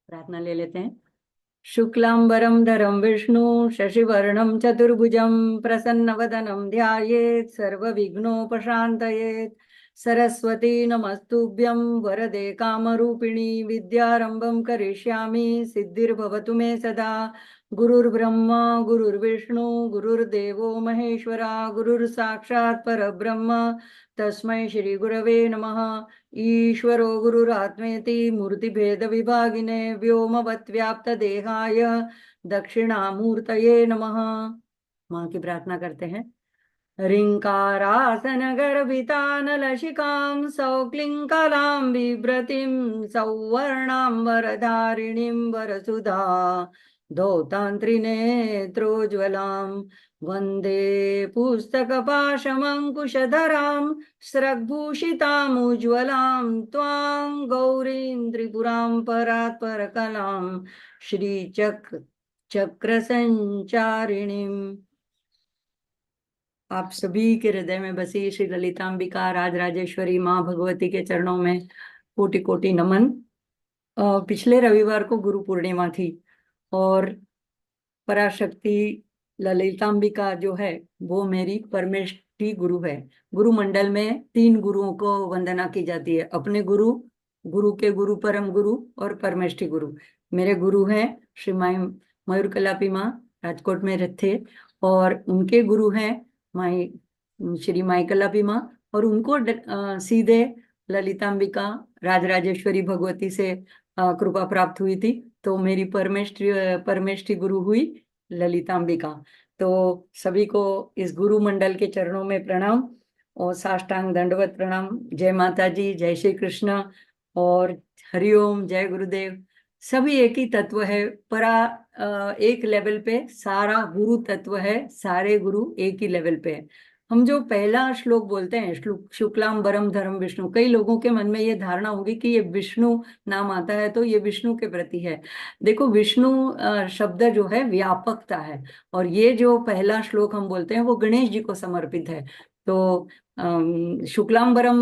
प्रार्थना ले लेते हैं। शुक्लांबरम धरम विष्णु शशिवर्णम चतुर्भुजं प्रसन्नवदनं ध्यायेत् सर्वविघ्नोपशान्तयेत्। सरस्वती नमस्तुभ्यं वरदे कामरूपिणी विद्यारंभं करिष्यामि सिद्धिर्भवतु मे सदा। गुरुर्ब्रह्मा गुरुर्विष्णु गुरुर्देवो महेश्वरा गुरुर्साक्षात् परब्रह्म तस्मै श्री गुरवे नमः। ईश्वरो गुरुरात्मेति मूर्तिभेदविभागिने व्योमवद्व्याप्तदेहाय दक्षिणामूर्तये नमः। माँ की प्रार्थना करते हैं। ह्रीङ्कारासनगर्भितानलशिखां सौक्लिङ्कलां बिभ्रतीं सौवर्णां वरधारिणीं वरसुधा धौतान्त्रिनेत्रोज्ज्वलां वन्दे पुस्तकपाशमङ्कुशधरां स्रग्भूषितामुज्ज्वलां त्वां गौरीं त्रिपुरां परात्परकलां चक्रसञ्चारिणीम्। आप सभी के हृदय में बसी श्री ललितांबिका राजराजेश्वरी माँ भगवती के चरणों में कोटि कोटि नमन। पिछले रविवार को गुरु पूर्णिमा थी और पराशक्ति ललितांबिका जो है वो मेरी परमेष्ठी गुरु है। गुरु मंडल में 3 गुरुओं को वंदना की जाती है, अपने गुरु, गुरु के गुरु, परम गुरु और परमेष्ठी गुरु। मेरे गुरु हैं श्री मयूर कलापी माँ, राजकोट में रहते, और उनके गुरु हैं माई श्री माई कलापी माँ, और उनको सीधे ललितांबिका राजराजेश्वरी भगवती से कृपा प्राप्त हुई थी। तो मेरी परमेष्ठी गुरु हुई ललितांबिका। तो सभी को इस गुरु मंडल के चरणों में प्रणाम और साष्टांग दंडवत प्रणाम। जय माता जी, जय श्री कृष्ण और हरिओम, जय गुरुदेव। सभी एक ही तत्व है, एक लेवल पे सारा गुरु तत्व है, सारे गुरु एक ही लेवल पे है। हम जो पहला श्लोक बोलते हैं, शुक्लांबरम धरम विष्णु, कई लोगों के मन में ये धारणा होगी कि ये विष्णु नाम आता है तो ये विष्णु के प्रति है। देखो, विष्णु शब्द जो है व्यापकता है, और ये जो पहला श्लोक हम बोलते हैं वो गणेश जी को समर्पित है। तो शुक्लांबरम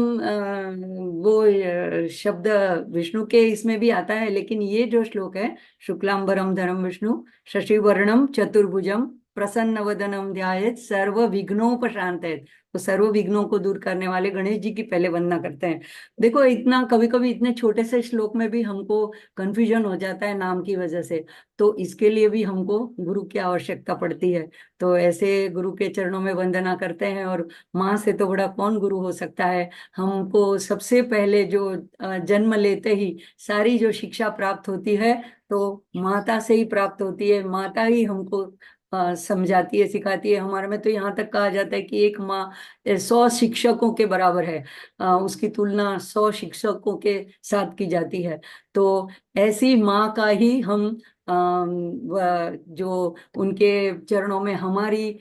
वो शब्द विष्णु के इसमें भी आता है, लेकिन ये जो श्लोक है, शुक्लांबरम धरम विष्णु शशिवर्णम चतुर्भुजम प्रसन्नवदनम ध्यायेत् सर्व विघ्नोपशान्तयेत्, तो सर्व विघ्नों को दूर करने वाले गणेश जी की पहले वंदना करते हैं। देखो, इतना कभी कभी इतने छोटे से श्लोक में भी हमको कंफ्यूजन हो जाता है नाम की वजह से, तो इसके लिए भी हमको गुरु की आवश्यकता पड़ती है। तो ऐसे गुरु के चरणों में वंदना करते हैं, और माँ से तो बड़ा कौन गुरु हो सकता है। हमको सबसे पहले जो जन्म लेते ही सारी जो शिक्षा प्राप्त होती है तो माता से ही प्राप्त होती है। माता ही हमको समझाती है, सिखाती है। हमारे में तो यहाँ तक कहा जाता है कि एक माँ 100 शिक्षकों के बराबर है, उसकी तुलना 100 शिक्षकों के साथ की जाती है। तो ऐसी माँ का ही हम जो उनके चरणों में हमारी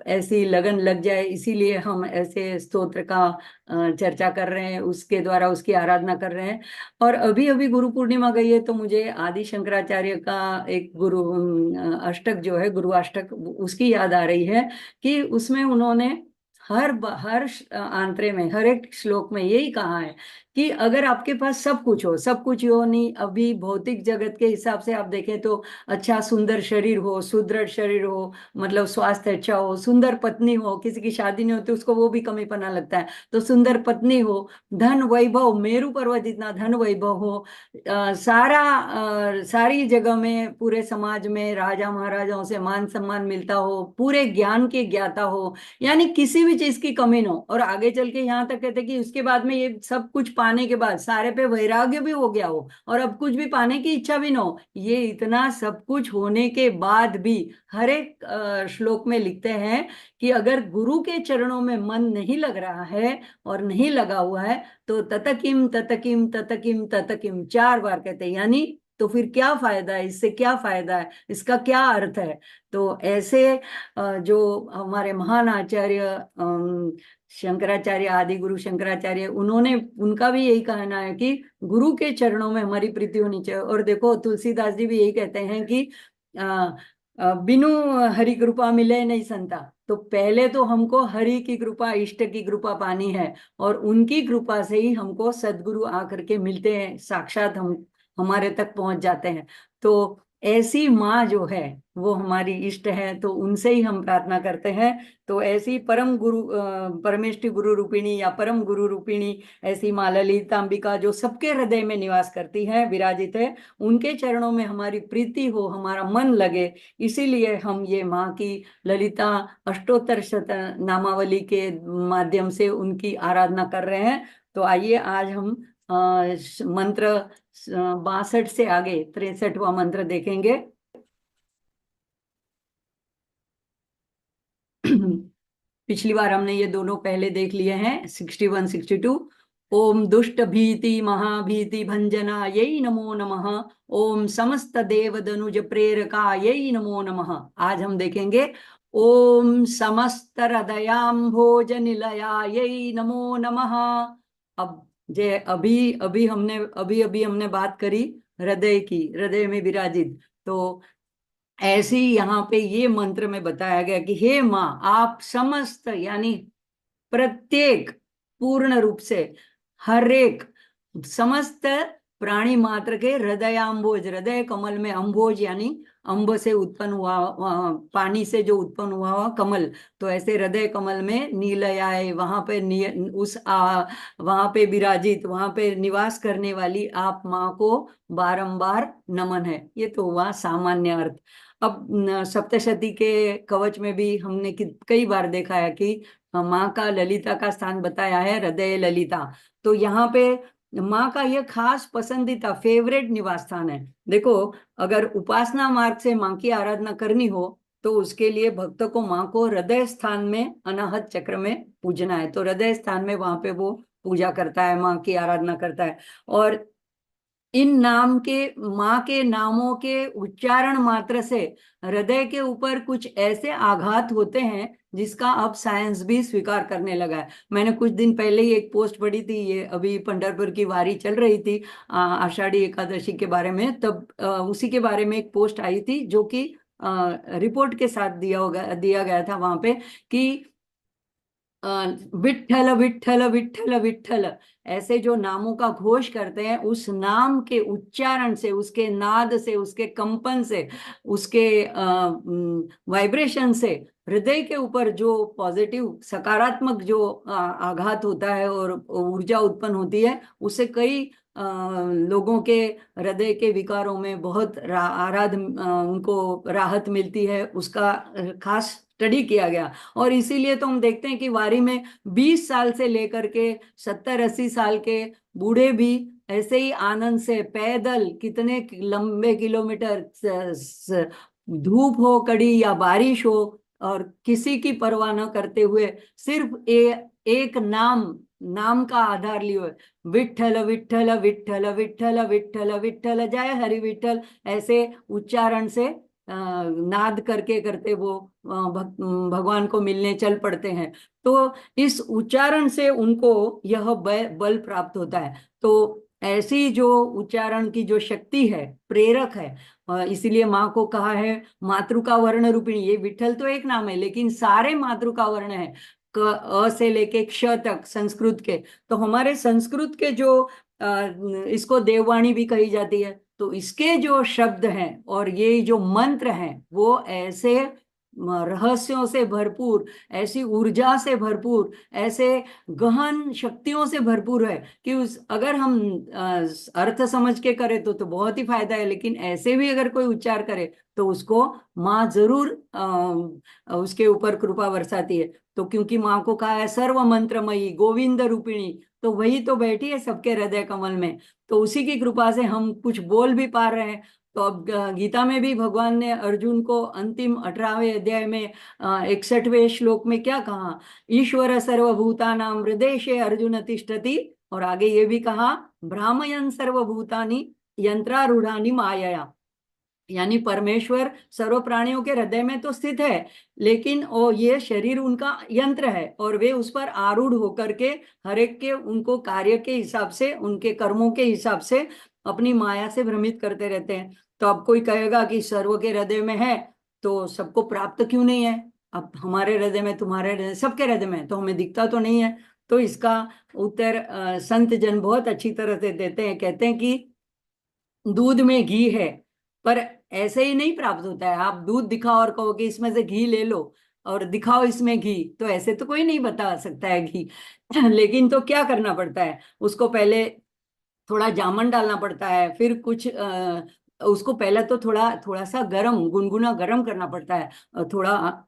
ऐसी लगन लग जाए, इसीलिए हम ऐसे स्तोत्र का चर्चा कर रहे हैं, उसके द्वारा उसकी आराधना कर रहे हैं। और अभी अभी गुरु पूर्णिमा गई है, तो मुझे आदि शंकराचार्य का एक गुरु अष्टक जो है, गुरु अष्टक, उसकी याद आ रही है कि उसमें उन्होंने हर आंतरे में, हर एक श्लोक में यही कहा है कि अगर आपके पास सब कुछ हो, सब कुछ हो नहीं, अभी भौतिक जगत के हिसाब से आप देखें तो अच्छा सुंदर शरीर हो, सुदृढ़ शरीर हो, मतलब स्वास्थ्य अच्छा हो, सुंदर पत्नी हो, किसी की शादी नहीं होती उसको वो भी कमीपना लगता है, तो सुंदर पत्नी हो, धन वैभव, मेरू पर्वत जितना धन वैभव हो, सारी जगह में, पूरे समाज में राजा महाराजाओं से मान सम्मान मिलता हो, पूरे ज्ञान के ज्ञाता हो, यानी किसी भी चीज की कमी न हो। और आगे चल के यहाँ तक कहते कि उसके बाद में ये सब कुछ पाने के बाद सारे पे वैराग्य भी हो गया हो और अब कुछ भी पाने की इच्छा भी न हो। ये इतना सब कुछ होने के बाद भी हर एक श्लोक में लिखते हैं कि अगर गुरु के चरणों में मन नहीं लग रहा है और नहीं लगा हुआ है तो ततकिम ततकिम ततकिम ततकिम 4 बार कहते हैं, यानी तो फिर क्या फायदा है, इससे क्या फायदा है, इसका क्या अर्थ है। तो ऐसे जो हमारे महान आचार्य शंकराचार्य, आदि गुरु शंकराचार्य, उन्होंने, उनका भी यही कहना है कि गुरु के चरणों में हमारी प्रीति होनी चाहिए। और देखो, तुलसीदास जी भी यही कहते हैं कि बिनु हरि कृपा मिले नहीं संता। तो पहले तो हमको हरि की कृपा, इष्ट की कृपा पानी है, और उनकी कृपा से ही हमको सदगुरु आकर के मिलते हैं, साक्षात हम हमारे तक पहुंच जाते हैं। तो ऐसी माँ जो है वो हमारी इष्ट है, तो उनसे ही हम प्रार्थना करते हैं। तो ऐसी परम गुरु परमेष्टि गुरु रूपिणी या परम गुरु रूपिणी ऐसी माँ ललितांबिका जो सबके हृदय में निवास करती है, विराजित है, उनके चरणों में हमारी प्रीति हो, हमारा मन लगे, इसीलिए हम ये माँ की ललिता अष्टोत्तर शत नामावली के माध्यम से उनकी आराधना कर रहे हैं। तो आइए आज हम मंत्र 62 से आगे 63वां मंत्र देखेंगे। पिछली बार हमने ये दोनों पहले देख लिए हैं, 61 62। ओम दुष्ट भीति महाभीति भंजना यही नमो नमः। ओम समस्त देव दनुज प्रेरका यही नमो नमः। आज हम देखेंगे ओम समस्त हृदयाम्भोज निलया यही नमो नमः। अब जे अभी अभी हमने बात करी हृदय की, हृदय में विराजित। तो ऐसे ही यहाँ पे ये मंत्र में बताया गया कि हे माँ, आप समस्त यानी प्रत्येक, पूर्ण रूप से हर एक, समस्त प्राणी मात्र के हृदयाम्भोज, हृदय कमल में अम्भोज यानी अम्ब से उत्पन्न हुआ, पानी से जो उत्पन्न हुआ कमल, तो ऐसे हृदय कमल में नीलयाए, वहां पे वहां पे विराजित, वहां पे निवास करने वाली आप माँ को बारंबार नमन है। ये तो हुआ सामान्य अर्थ। अब सप्तशती के कवच में भी हमने कई बार देखा है कि माँ का ललिता का स्थान बताया है, हृदय ललिता। तो यहाँ पे माँ का यह खास पसंदीदा फेवरेट निवास स्थान है। देखो, अगर उपासना मार्ग से माँ की आराधना करनी हो तो उसके लिए भक्त को माँ को हृदय स्थान में अनाहत चक्र में पूजना है। तो हृदय स्थान में वहां पे वो पूजा करता है, माँ की आराधना करता है। और इन नाम के, माँ के नामों के उच्चारण मात्र से हृदय के ऊपर कुछ ऐसे आघात होते हैं जिसका अब साइंस भी स्वीकार करने लगा है। मैंने कुछ दिन पहले ही एक पोस्ट पढ़ी थी, ये अभी पंढरपुर की वारी चल रही थी आषाढ़ी एकादशी के बारे में, तब उसी के बारे में एक पोस्ट आई थी जो कि रिपोर्ट के साथ दिया गया था वहां पे कि विठ्ठल विठ्ठल विठ्ठल विठ्ठल ऐसे जो नामों का घोष करते हैं, उस नाम के उच्चारण से, उसके नाद से, उसके कंपन से, उसके वाइब्रेशन से हृदय के ऊपर जो पॉजिटिव सकारात्मक जो आघात होता है और ऊर्जा उत्पन्न होती है, उससे कई लोगों के हृदय के विकारों में बहुत उनको राहत मिलती है। उसका खास स्टडी किया गया। और इसीलिए तो हम देखते हैं कि वारी में 20 साल से लेकर के 70 80 साल के बूढ़े भी ऐसे ही आनंद से पैदल कितने लंबे किलोमीटर, धूप हो कड़ी या बारिश हो, और किसी की परवाह न करते हुए सिर्फ एक नाम का आधार लिए हुए, विठ्ठल विठ्ठल विठ्ठल विठ्ठल विठ्ठल विठ्ठल जय हरि विठ्ठल, ऐसे उच्चारण से नाद करके करते वो भगवान को मिलने चल पड़ते हैं। तो इस उच्चारण से उनको यह बल प्राप्त होता है। तो ऐसी जो उच्चारण की जो शक्ति है, प्रेरक है, इसीलिए माँ को कहा है मातृका वर्ण रूपिणी। ये विठ्ठल तो एक नाम है, लेकिन सारे मातृका वर्ण है, अ से लेके क्ष तक संस्कृत के। तो हमारे संस्कृत के जो इसको देववाणी भी कही जाती है, तो इसके जो शब्द हैं और ये जो मंत्र हैं वो ऐसे रहस्यों से भरपूर, ऐसी ऊर्जा से भरपूर, ऐसे गहन शक्तियों से भरपूर है कि उस अगर हम अर्थ समझ के करें तो बहुत ही फायदा है, लेकिन ऐसे भी अगर कोई उच्चार करे तो उसको माँ जरूर उसके ऊपर कृपा बरसाती है। तो क्योंकि माँ को कहा है सर्व मंत्रमयी गोविंद रूपिणी, तो वही तो बैठी है सबके हृदय कमल में। तो उसी की कृपा से हम कुछ बोल भी पा रहे हैं। तो अब गीता में भी भगवान ने अर्जुन को अंतिम 18वें अध्याय में 61वें श्लोक में क्या कहा, ईश्वर सर्वभूतानां हृदय अर्जुन तिष्ठति। और आगे ये भी कहा, भ्रामयन् सर्वभूतानि यंत्रारूढ़ानि मायया, यानी परमेश्वर सर्व प्राणियों के हृदय में तो स्थित है, लेकिन वो ये शरीर उनका यंत्र है और वे उस पर आरूढ़ होकर के हर एक के उनको कार्य के हिसाब से, उनके कर्मों के हिसाब से अपनी माया से भ्रमित करते रहते हैं। तो अब कोई कहेगा कि सर्व के हृदय में है तो सबको प्राप्त क्यों नहीं है? अब हमारे हृदय में, तुम्हारे हृदय, सबके हृदय में, तो हमें दिखता तो नहीं है। तो इसका उत्तर संत जन बहुत अच्छी तरह से देते हैं, कहते हैं कि दूध में घी है, पर ऐसे ही नहीं प्राप्त होता है। आप दूध दिखाओ और कहो कि इसमें से घी ले लो, और दिखाओ इसमें घी, तो ऐसे तो कोई नहीं बता सकता है घी। लेकिन तो क्या करना पड़ता है, उसको पहले थोड़ा जामन डालना पड़ता है, फिर कुछ उसको पहले तो थोड़ा थोड़ा सा गरम, गुनगुना गरम करना पड़ता है, थोड़ा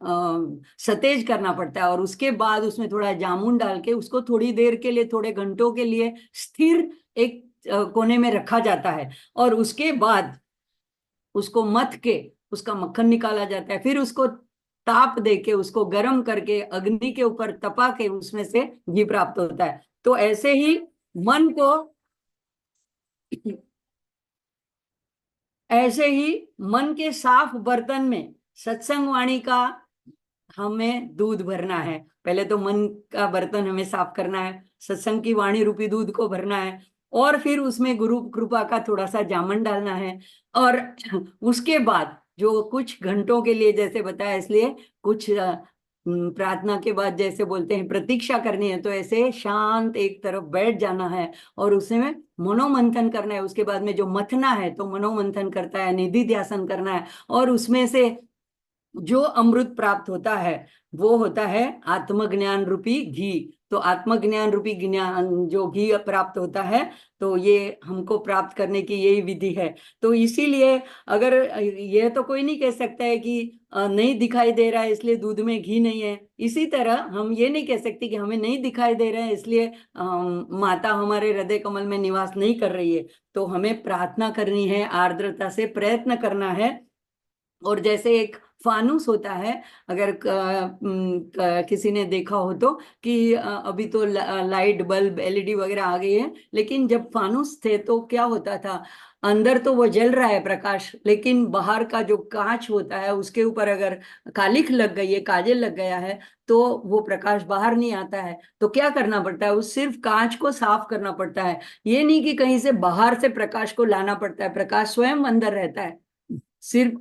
सतेज करना पड़ता है, और उसके बाद उसमें थोड़ा जामुन डाल के उसको थोड़ी देर के लिए, थोड़े घंटों के लिए स्थिर एक कोने में रखा जाता है। और उसके बाद उसको मथ के उसका मक्खन निकाला जाता है। फिर उसको ताप दे के, उसको गर्म करके अग्नि के ऊपर तपा के उसमें से घी प्राप्त होता है। तो ऐसे ही मन को, ऐसे ही मन के साफ बर्तन में सत्संग वाणी का हमें दूध भरना है। पहले तो मन का बर्तन हमें साफ करना है, सत्संग की वाणी रूपी दूध को भरना है, और फिर उसमें गुरु कृपा का थोड़ा सा जामन डालना है। और उसके बाद जो कुछ घंटों के लिए, जैसे बताया, इसलिए कुछ प्रार्थना के बाद जैसे बोलते हैं प्रतीक्षा करनी है, तो ऐसे शांत एक तरफ बैठ जाना है और उसमें मनोमंथन करना है। उसके बाद में जो मथना है तो मनोमंथन करता है, निधि ध्यासन करना है, और उसमें से जो अमृत प्राप्त होता है वो होता है आत्मज्ञान रूपी घी। तो आत्मज्ञान रूपी ज्ञान जो घी प्राप्त होता है, तो ये हमको प्राप्त करने की यही विधि है। तो इसीलिए अगर ये तो कोई नहीं कह सकता है कि नहीं दिखाई दे रहा है इसलिए दूध में घी नहीं है, इसी तरह हम ये नहीं कह सकते कि हमें नहीं दिखाई दे रहा है इसलिए माता हमारे हृदय कमल में निवास नहीं कर रही है। तो हमें प्रार्थना करनी है, आर्द्रता से प्रयत्न करना है। और जैसे एक फानूस होता है, अगर किसी ने देखा हो तो, कि अभी तो लाइट बल्ब एलईडी वगैरह आ गई है, लेकिन जब फानूस थे तो क्या होता था, अंदर तो वो जल रहा है प्रकाश, लेकिन बाहर का जो कांच होता है उसके ऊपर अगर कालिख लग गई है, काजल लग गया है, तो वो प्रकाश बाहर नहीं आता है। तो क्या करना पड़ता है, उस सिर्फ कांच को साफ करना पड़ता है। ये नहीं कि कहीं से बाहर से प्रकाश को लाना पड़ता है, प्रकाश स्वयं अंदर रहता है। सिर्फ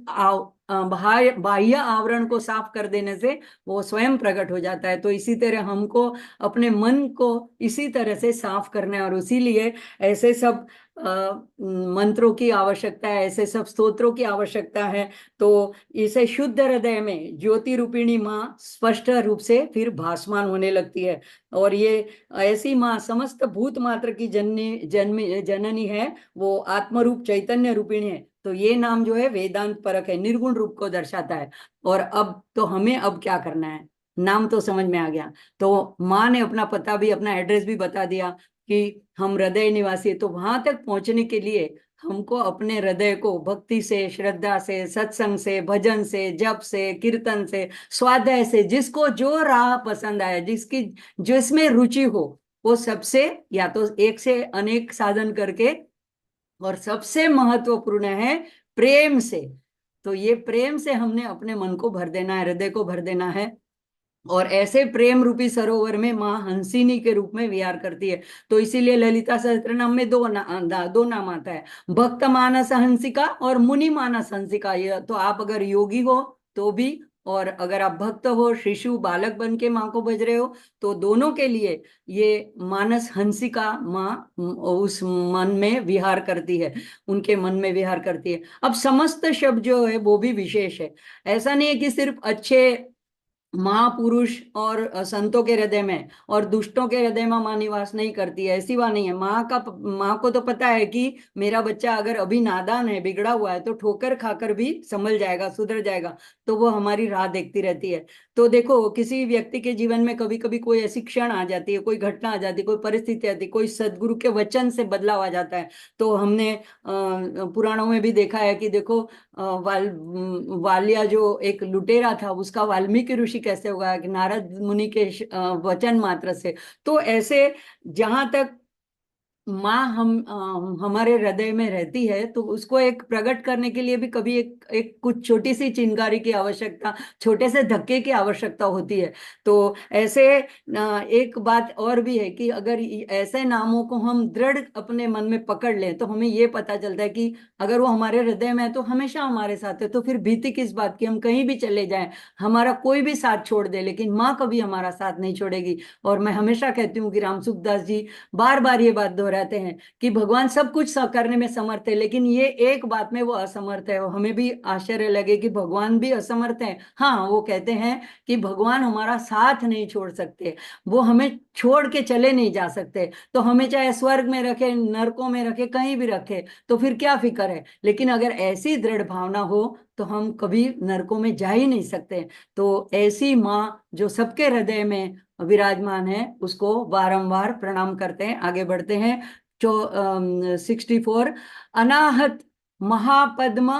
बाह्य बाह्य आवरण को साफ कर देने से वो स्वयं प्रकट हो जाता है। तो इसी तरह हमको अपने मन को इसी तरह से साफ करना है, और इसीलिए ऐसे सब मंत्रों की आवश्यकता है, ऐसे सब स्तोत्रों की आवश्यकता है। तो इसे शुद्ध हृदय में ज्योति रूपिणी माँ स्पष्ट रूप से फिर भासमान होने लगती है। और ये ऐसी माँ समस्त भूत मात्र की जननी है, वो आत्मरूप चैतन्य रूपिणी है। तो ये नाम जो है वेदांत परक है, निर्गुण रूप को दर्शाता है। और अब तो हमें अब क्या करना है, नाम तो समझ में आ गया, तो माँ ने अपना पता भी, अपना एड्रेस भी बता दिया कि हम हृदय निवासी है। तो वहां तक पहुंचने के लिए हमको अपने हृदय को भक्ति से, श्रद्धा से, सत्संग से, भजन से, जप से, कीर्तन से, स्वाध्याय से, जिसको जो राह पसंद आया, जिसकी जिसमें रुचि हो, वो सबसे, या तो एक से अनेक साधन करके, और सबसे महत्वपूर्ण है प्रेम से। तो ये प्रेम से हमने अपने मन को भर देना है, हृदय को भर देना है। और ऐसे प्रेम रूपी सरोवर में माँ हंसिनी के रूप में विहार करती है। तो इसीलिए ललिता सहस्त्रनाम में दो नाम आता है, भक्त मानस हंसिका और मुनि मानस हंसिका। ये तो आप अगर योगी हो तो भी, और अगर आप भक्त हो, शिशु बालक बन के माँ को भज रहे हो, तो दोनों के लिए ये मानस हंसिका माँ उस मन में विहार करती है, उनके मन में विहार करती है। अब समस्त शब्द जो है वो भी विशेष है। ऐसा नहीं है कि सिर्फ अच्छे महापुरुष और संतों के हृदय में और दुष्टों के हृदय में माँ निवास नहीं करती है, ऐसी बात नहीं है। माँ को तो पता है कि मेरा बच्चा अगर अभी नादान है, बिगड़ा हुआ है, तो ठोकर खाकर भी संभल जाएगा, सुधर जाएगा। तो वो हमारी राह देखती रहती है। तो देखो, किसी व्यक्ति के जीवन में कभी कभी कोई ऐसी क्षण आ जाती है, कोई घटना आ जाती है, कोई परिस्थिति आती है, कोई सदगुरु के वचन से बदलाव आ जाता है। तो हमने पुराणों में भी देखा है कि देखो, वालिया जो एक लुटेरा था, उसका वाल्मीकि ऋषि कैसे होगा, कि नारद मुनि के वचन मात्र से। तो ऐसे जहां तक माँ हमारे हृदय में रहती है, तो उसको एक प्रकट करने के लिए भी कभी एक कुछ छोटी सी चिंगारी की आवश्यकता, छोटे से धक्के की आवश्यकता होती है। तो ऐसे एक बात और भी है कि अगर ऐसे नामों को हम दृढ़ अपने मन में पकड़ लें, तो हमें ये पता चलता है कि अगर वो हमारे हृदय में है तो हमेशा हमारे साथ है। तो फिर भीति किस बात की, हम कहीं भी चले जाएं, हमारा कोई भी साथ छोड़ दे, लेकिन माँ कभी हमारा साथ नहीं छोड़ेगी। और मैं हमेशा कहती हूँ कि राम सुखदास जी बार बार ये बात दोहराते दोहराते हैं कि भगवान सब कुछ करने में समर्थ है, लेकिन ये एक बात में वो असमर्थ है। और हमें भी आश्चर्य लगे कि भगवान भी असमर्थ है। हाँ, वो कहते हैं कि भगवान हमारा साथ नहीं छोड़ सकते, वो हमें छोड़ के चले नहीं जा सकते। तो हमें चाहे स्वर्ग में रखे, नरकों में रखे, कहीं भी रखे, तो फिर क्या फिक्र है। लेकिन अगर ऐसी दृढ़ भावना हो तो हम कभी नरकों में जा ही नहीं सकते। तो ऐसी माँ जो सबके हृदय में विराजमान है, उसको बारंबार प्रणाम करते हैं। आगे बढ़ते हैं। 64। अनाहत महापद्म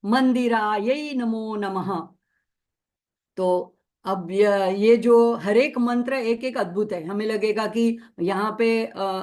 मंदिरायै नमो नमः। तो अब ये जो हर एक मंत्र एक एक अद्भुत है। हमें लगेगा कि यहाँ पे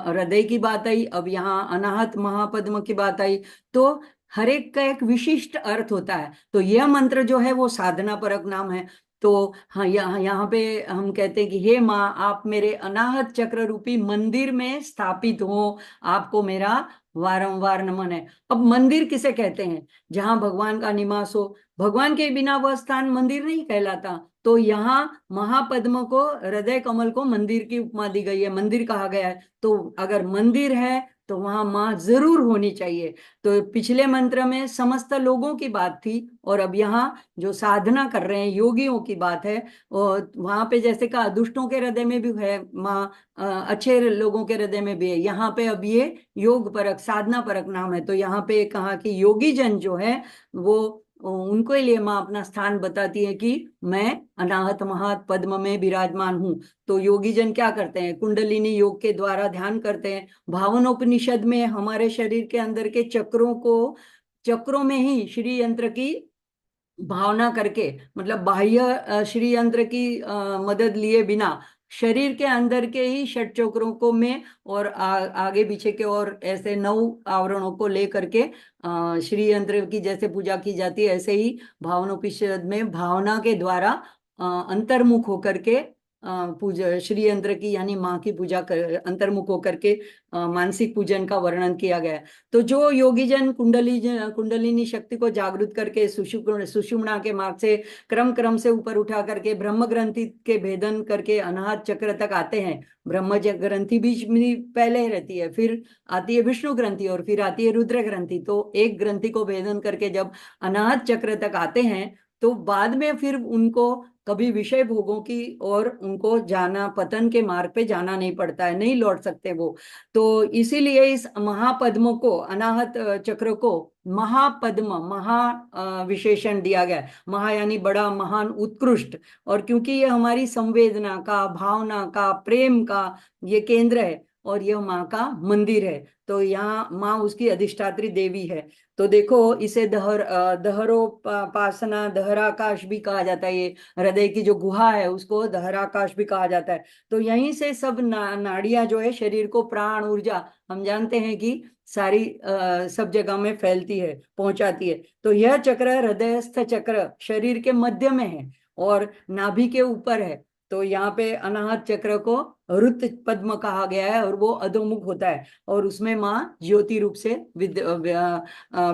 हृदय की बात आई, अब यहाँ अनाहत महापद्म की बात आई, तो हर एक का एक विशिष्ट अर्थ होता है। तो यह मंत्र जो है वो साधना परक नाम है। तो हाँ, यहाँ यहाँ पे हम कहते हैं कि हे माँ, आप मेरे अनाहत चक्र रूपी मंदिर में स्थापित हो, आपको मेरा वारंवार नमन है। अब मंदिर किसे कहते हैं? जहां भगवान का निवास हो। भगवान के बिना वह स्थान मंदिर नहीं कहलाता। तो यहाँ महापद्म को, हृदय कमल को मंदिर की उपमा दी गई है, मंदिर कहा गया है। तो अगर मंदिर है तो वहां माँ जरूर होनी चाहिए। तो पिछले मंत्र में समस्त लोगों की बात थी, और अब यहाँ जो साधना कर रहे हैं योगियों की बात है। और वहां पे जैसे कहा दुष्टों के हृदय में भी है माँ, अच्छे लोगों के हृदय में भी है। यहाँ पे अब ये योग परक, साधना परक नाम है। तो यहाँ पे कहा कि योगी जन जो है वो, उनको लिए माँ अपना स्थान बताती है कि मैं अनाहत महात पद्म में विराजमान हूँ। तो योगी जन क्या करते हैं? कुंडलिनी योग के द्वारा ध्यान करते हैं। भावनोपनिषद में हमारे शरीर के अंदर के चक्रों को, चक्रों में ही श्री यंत्र की भावना करके, मतलब बाह्य श्री यंत्र की मदद लिए बिना शरीर के अंदर के ही षट चक्रों को में, और आगे पीछे के और ऐसे 9 आवरणों को लेकर के श्री यंत्र की जैसे पूजा की जाती है, ऐसे ही भावनोपनिषद में भावना के द्वारा अंतर्मुख होकर के पूजा श्री यंत्र की, यानी माँ की पूजा कर, अंतर्मुख होकर के मानसिक पूजन का वर्णन किया गया है। तो जो योगी जन कुंडलिनी शक्ति को जागृत करके सुषुम्ना के मार्ग से क्रम क्रम से ऊपर उठा करके ब्रह्म ग्रंथि के भेदन करके अनाहत चक्र तक आते हैं। ब्रह्म ग्रंथि बीच में पहले रहती है, फिर आती है विष्णु ग्रंथि, और फिर आती है रुद्र ग्रंथि। तो एक ग्रंथि को भेदन करके जब अनाहत चक्र तक आते हैं, तो बाद में फिर उनको कभी विषय भोगों की और उनको जाना, पतन के मार्ग पे जाना नहीं पड़ता है, नहीं लौट सकते वो। तो इसीलिए इस महापद्म को, अनाहत चक्र को महापद्म, महा विशेषण दिया गया है। महा यानी बड़ा, महान, उत्कृष्ट। और क्योंकि ये हमारी संवेदना का, भावना का, प्रेम का ये केंद्र है, और यह माँ का मंदिर है। तो यहाँ माँ उसकी अधिष्ठात्री देवी है। तो देखो, इसे दहरोपासना, दहराकाश भी कहा जाता है। ये हृदय की जो गुहा है उसको दहराकाश भी कहा जाता है। तो यहीं से सब नाड़ियां जो है शरीर को, प्राण ऊर्जा, हम जानते हैं कि सारी सब जगह में फैलती है, पहुंचाती है। तो यह चक्र, हृदयस्थ चक्र, शरीर के मध्य में है और नाभि के ऊपर है। तो यहाँ पे अनाहत चक्र को रुत पद्म कहा गया है, और वो अधोमुख होता है, और उसमें माँ ज्योति रूप से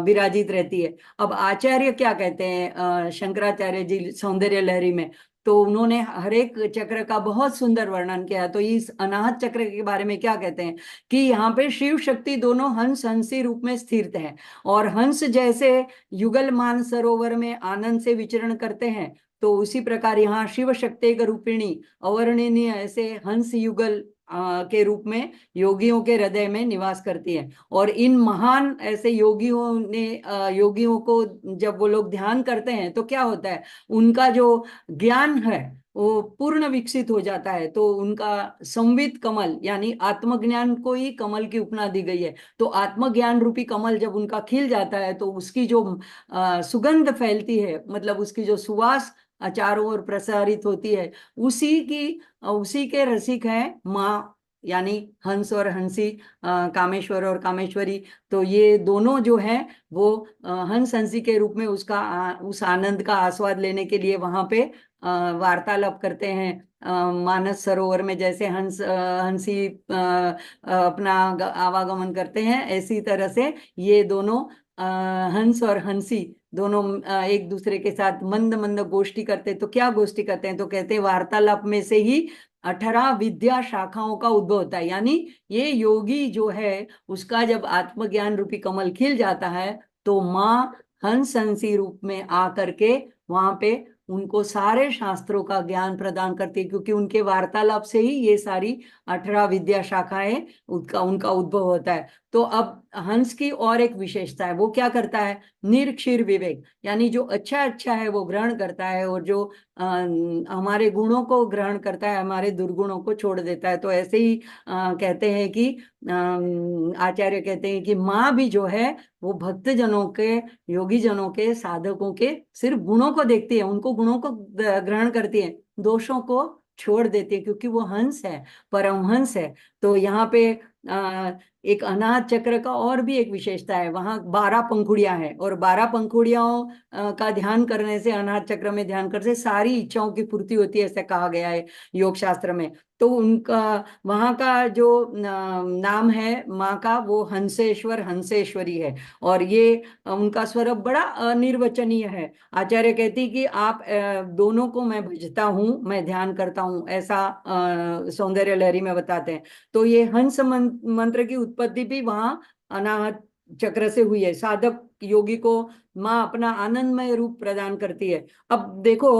विराजित रहती है। अब आचार्य क्या कहते हैं, शंकराचार्य जी सौंदर्य लहरी में, तो उन्होंने हर एक चक्र का बहुत सुंदर वर्णन किया है। तो इस अनाहत चक्र के बारे में क्या कहते हैं कि यहाँ पे शिव शक्ति दोनों हंस, हंसी रूप में स्थिर हैं। और हंस जैसे युगल मान सरोवर में आनंद से विचरण करते हैं, तो उसी प्रकार यहाँ शिव शक्ति रूपिणी अवर्णनीय ऐसे हंस युगल के रूप में योगियों के हृदय में निवास करती है। और इन महान ऐसे योगियों ने, योगियों को जब वो लोग ध्यान करते हैं तो क्या होता है, उनका जो ज्ञान है वो पूर्ण विकसित हो जाता है। तो उनका संवित कमल, यानी आत्मज्ञान को ही कमल की उपमा दी गई है। तो आत्मज्ञान रूपी कमल जब उनका खिल जाता है, तो उसकी जो सुगंध फैलती है, मतलब उसकी जो सुवास चारों ओर प्रसारित होती है, उसी के रसिक है माँ, यानी हंस और हंसी, कामेश्वर और कामेश्वरी। तो ये दोनों जो हैं वो हंस हंसी के रूप में उसका उस आनंद का आस्वाद लेने के लिए वहां पे वार्तालाप करते हैं। मानस सरोवर में जैसे हंसी अपना आवागमन करते हैं, ऐसी तरह से ये दोनों हंस और हंसी दोनों एक दूसरे के साथ मंद मंद गोष्ठी करते हैं। तो क्या गोष्ठी करते हैं? तो कहते हैं वार्तालाप में से ही 18 विद्या शाखाओं का उद्भव होता है। यानी ये योगी जो है उसका जब आत्मज्ञान रूपी कमल खिल जाता है तो माँ हंस हंसी रूप में आकर के वहां पे उनको सारे शास्त्रों का ज्ञान प्रदान करती है, क्योंकि उनके वार्तालाप से ही ये सारी 18 विद्या शाखाएं उनका उनका उद्भव होता है। तो अब हंस की और एक विशेषता है, वो क्या करता है, निरक्षीर विवेक, यानी जो अच्छा अच्छा है वो ग्रहण करता है, और जो हमारे गुणों को ग्रहण करता है, हमारे दुर्गुणों को छोड़ देता है। तो ऐसे ही कहते हैं कि आचार्य कहते हैं कि माँ भी जो है वो भक्त जनों के, योगी जनों के, साधकों के सिर्फ गुणों को देखती है, उनको गुणों को ग्रहण करती है, दोषों को छोड़ देती है, क्योंकि वो हंस है, परमहंस है। तो यहाँ पे एक अनाहत चक्र का और भी एक विशेषता है, वहां 12 पंखुड़ियां हैं, और 12 पंखुड़ियों का ध्यान करने से, अनाहत चक्र में ध्यान करने से सारी इच्छाओं की पूर्ति होती है, ऐसा कहा गया है योग शास्त्र में। तो उनका वहां का जो नाम है माँ का, वो हंसेश्वर हंसेश्वरी है, और ये उनका स्वरूप बड़ा अनिर्वचनीय है। आचार्य कहती कि आप दोनों को मैं भजता हूँ, मैं ध्यान करता हूँ, ऐसा सौंदर्य लहरी में बताते हैं। तो ये हंस मंत्र की उत्पत्ति भी वहां अनाहत चक्र से हुई है। साधक योगी को माँ अपना आनंदमय रूप प्रदान करती है। अब देखो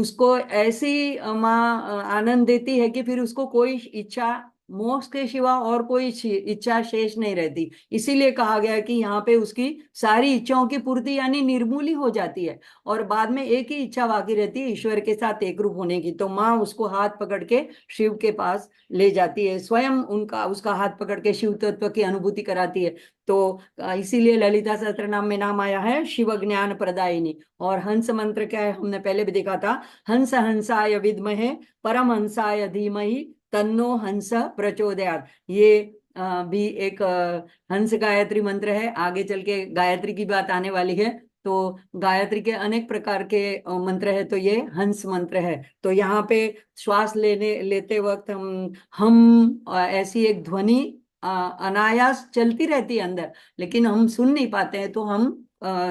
उसको ऐसी माँ आनंद देती है कि फिर उसको कोई इच्छा, मोक्ष के सिवा और कोई इच्छा शेष नहीं रहती। इसीलिए कहा गया कि यहाँ पे उसकी सारी इच्छाओं की पूर्ति यानी निर्मूल ही हो जाती है, और बाद में एक ही इच्छा बाकी रहती है, ईश्वर के साथ एक रूप होने की। तो माँ उसको हाथ पकड़ के शिव के पास ले जाती है, स्वयं उनका उसका हाथ पकड़ के शिव तत्व की अनुभूति कराती है। तो इसीलिए ललिता सहस्त्रनाम में नाम आया है शिव ज्ञान प्रदायिनी। और हंस मंत्र क्या है, हमने पहले भी देखा था, हंस हंसाय विद्महे परम हंसाय धीमहि तन्नो हंस प्रचोदयात्। ये भी एक हंस गायत्री मंत्र है। आगे चल के गायत्री की बात आने वाली है, तो गायत्री के अनेक प्रकार के मंत्र है, तो ये हंस मंत्र है। तो यहाँ पे श्वास लेते वक्त हम ऐसी एक ध्वनि अनायास चलती रहती है अंदर, लेकिन हम सुन नहीं पाते हैं। तो हम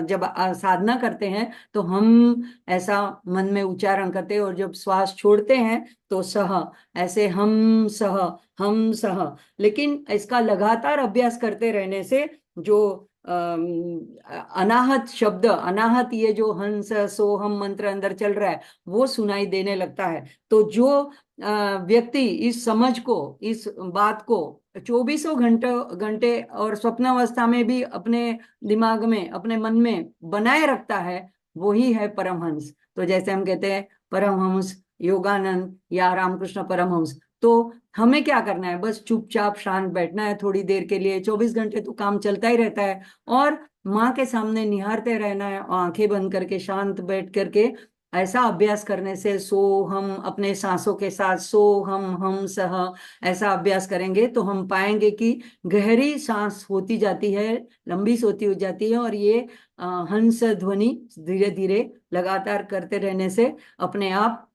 जब साधना करते हैं तो हम ऐसा मन में उच्चारण करते हैं, और जब श्वास छोड़ते हैं तो सह, ऐसे हम सह। लेकिन इसका लगातार अभ्यास करते रहने से जो अनाहत शब्द, अनाहत ये जो हंस सोहम मंत्र अंदर चल रहा है वो सुनाई देने लगता है। तो जो व्यक्ति इस समझ को, इस बात को 24 घंटे घंटे और स्वप्नावस्था में भी अपने दिमाग में, अपने मन में बनाए रखता है, वही है परमहंस। तो जैसे हम कहते हैं परमहंस योगानंद या रामकृष्ण परमहंस, तो हमें क्या करना है, बस चुपचाप शांत बैठना है थोड़ी देर के लिए। 24 घंटे तो काम चलता ही रहता है, और माँ के सामने निहारते रहना है, आंखें बंद करके शांत बैठ करके। ऐसा अभ्यास करने से, सो हम अपने सांसों के साथ सो हम सह, ऐसा अभ्यास करेंगे तो हम पाएंगे कि गहरी सांस होती जाती है, लंबी सोती हो जाती है, और ये हंस ध्वनि धीरे धीरे लगातार करते रहने से अपने आप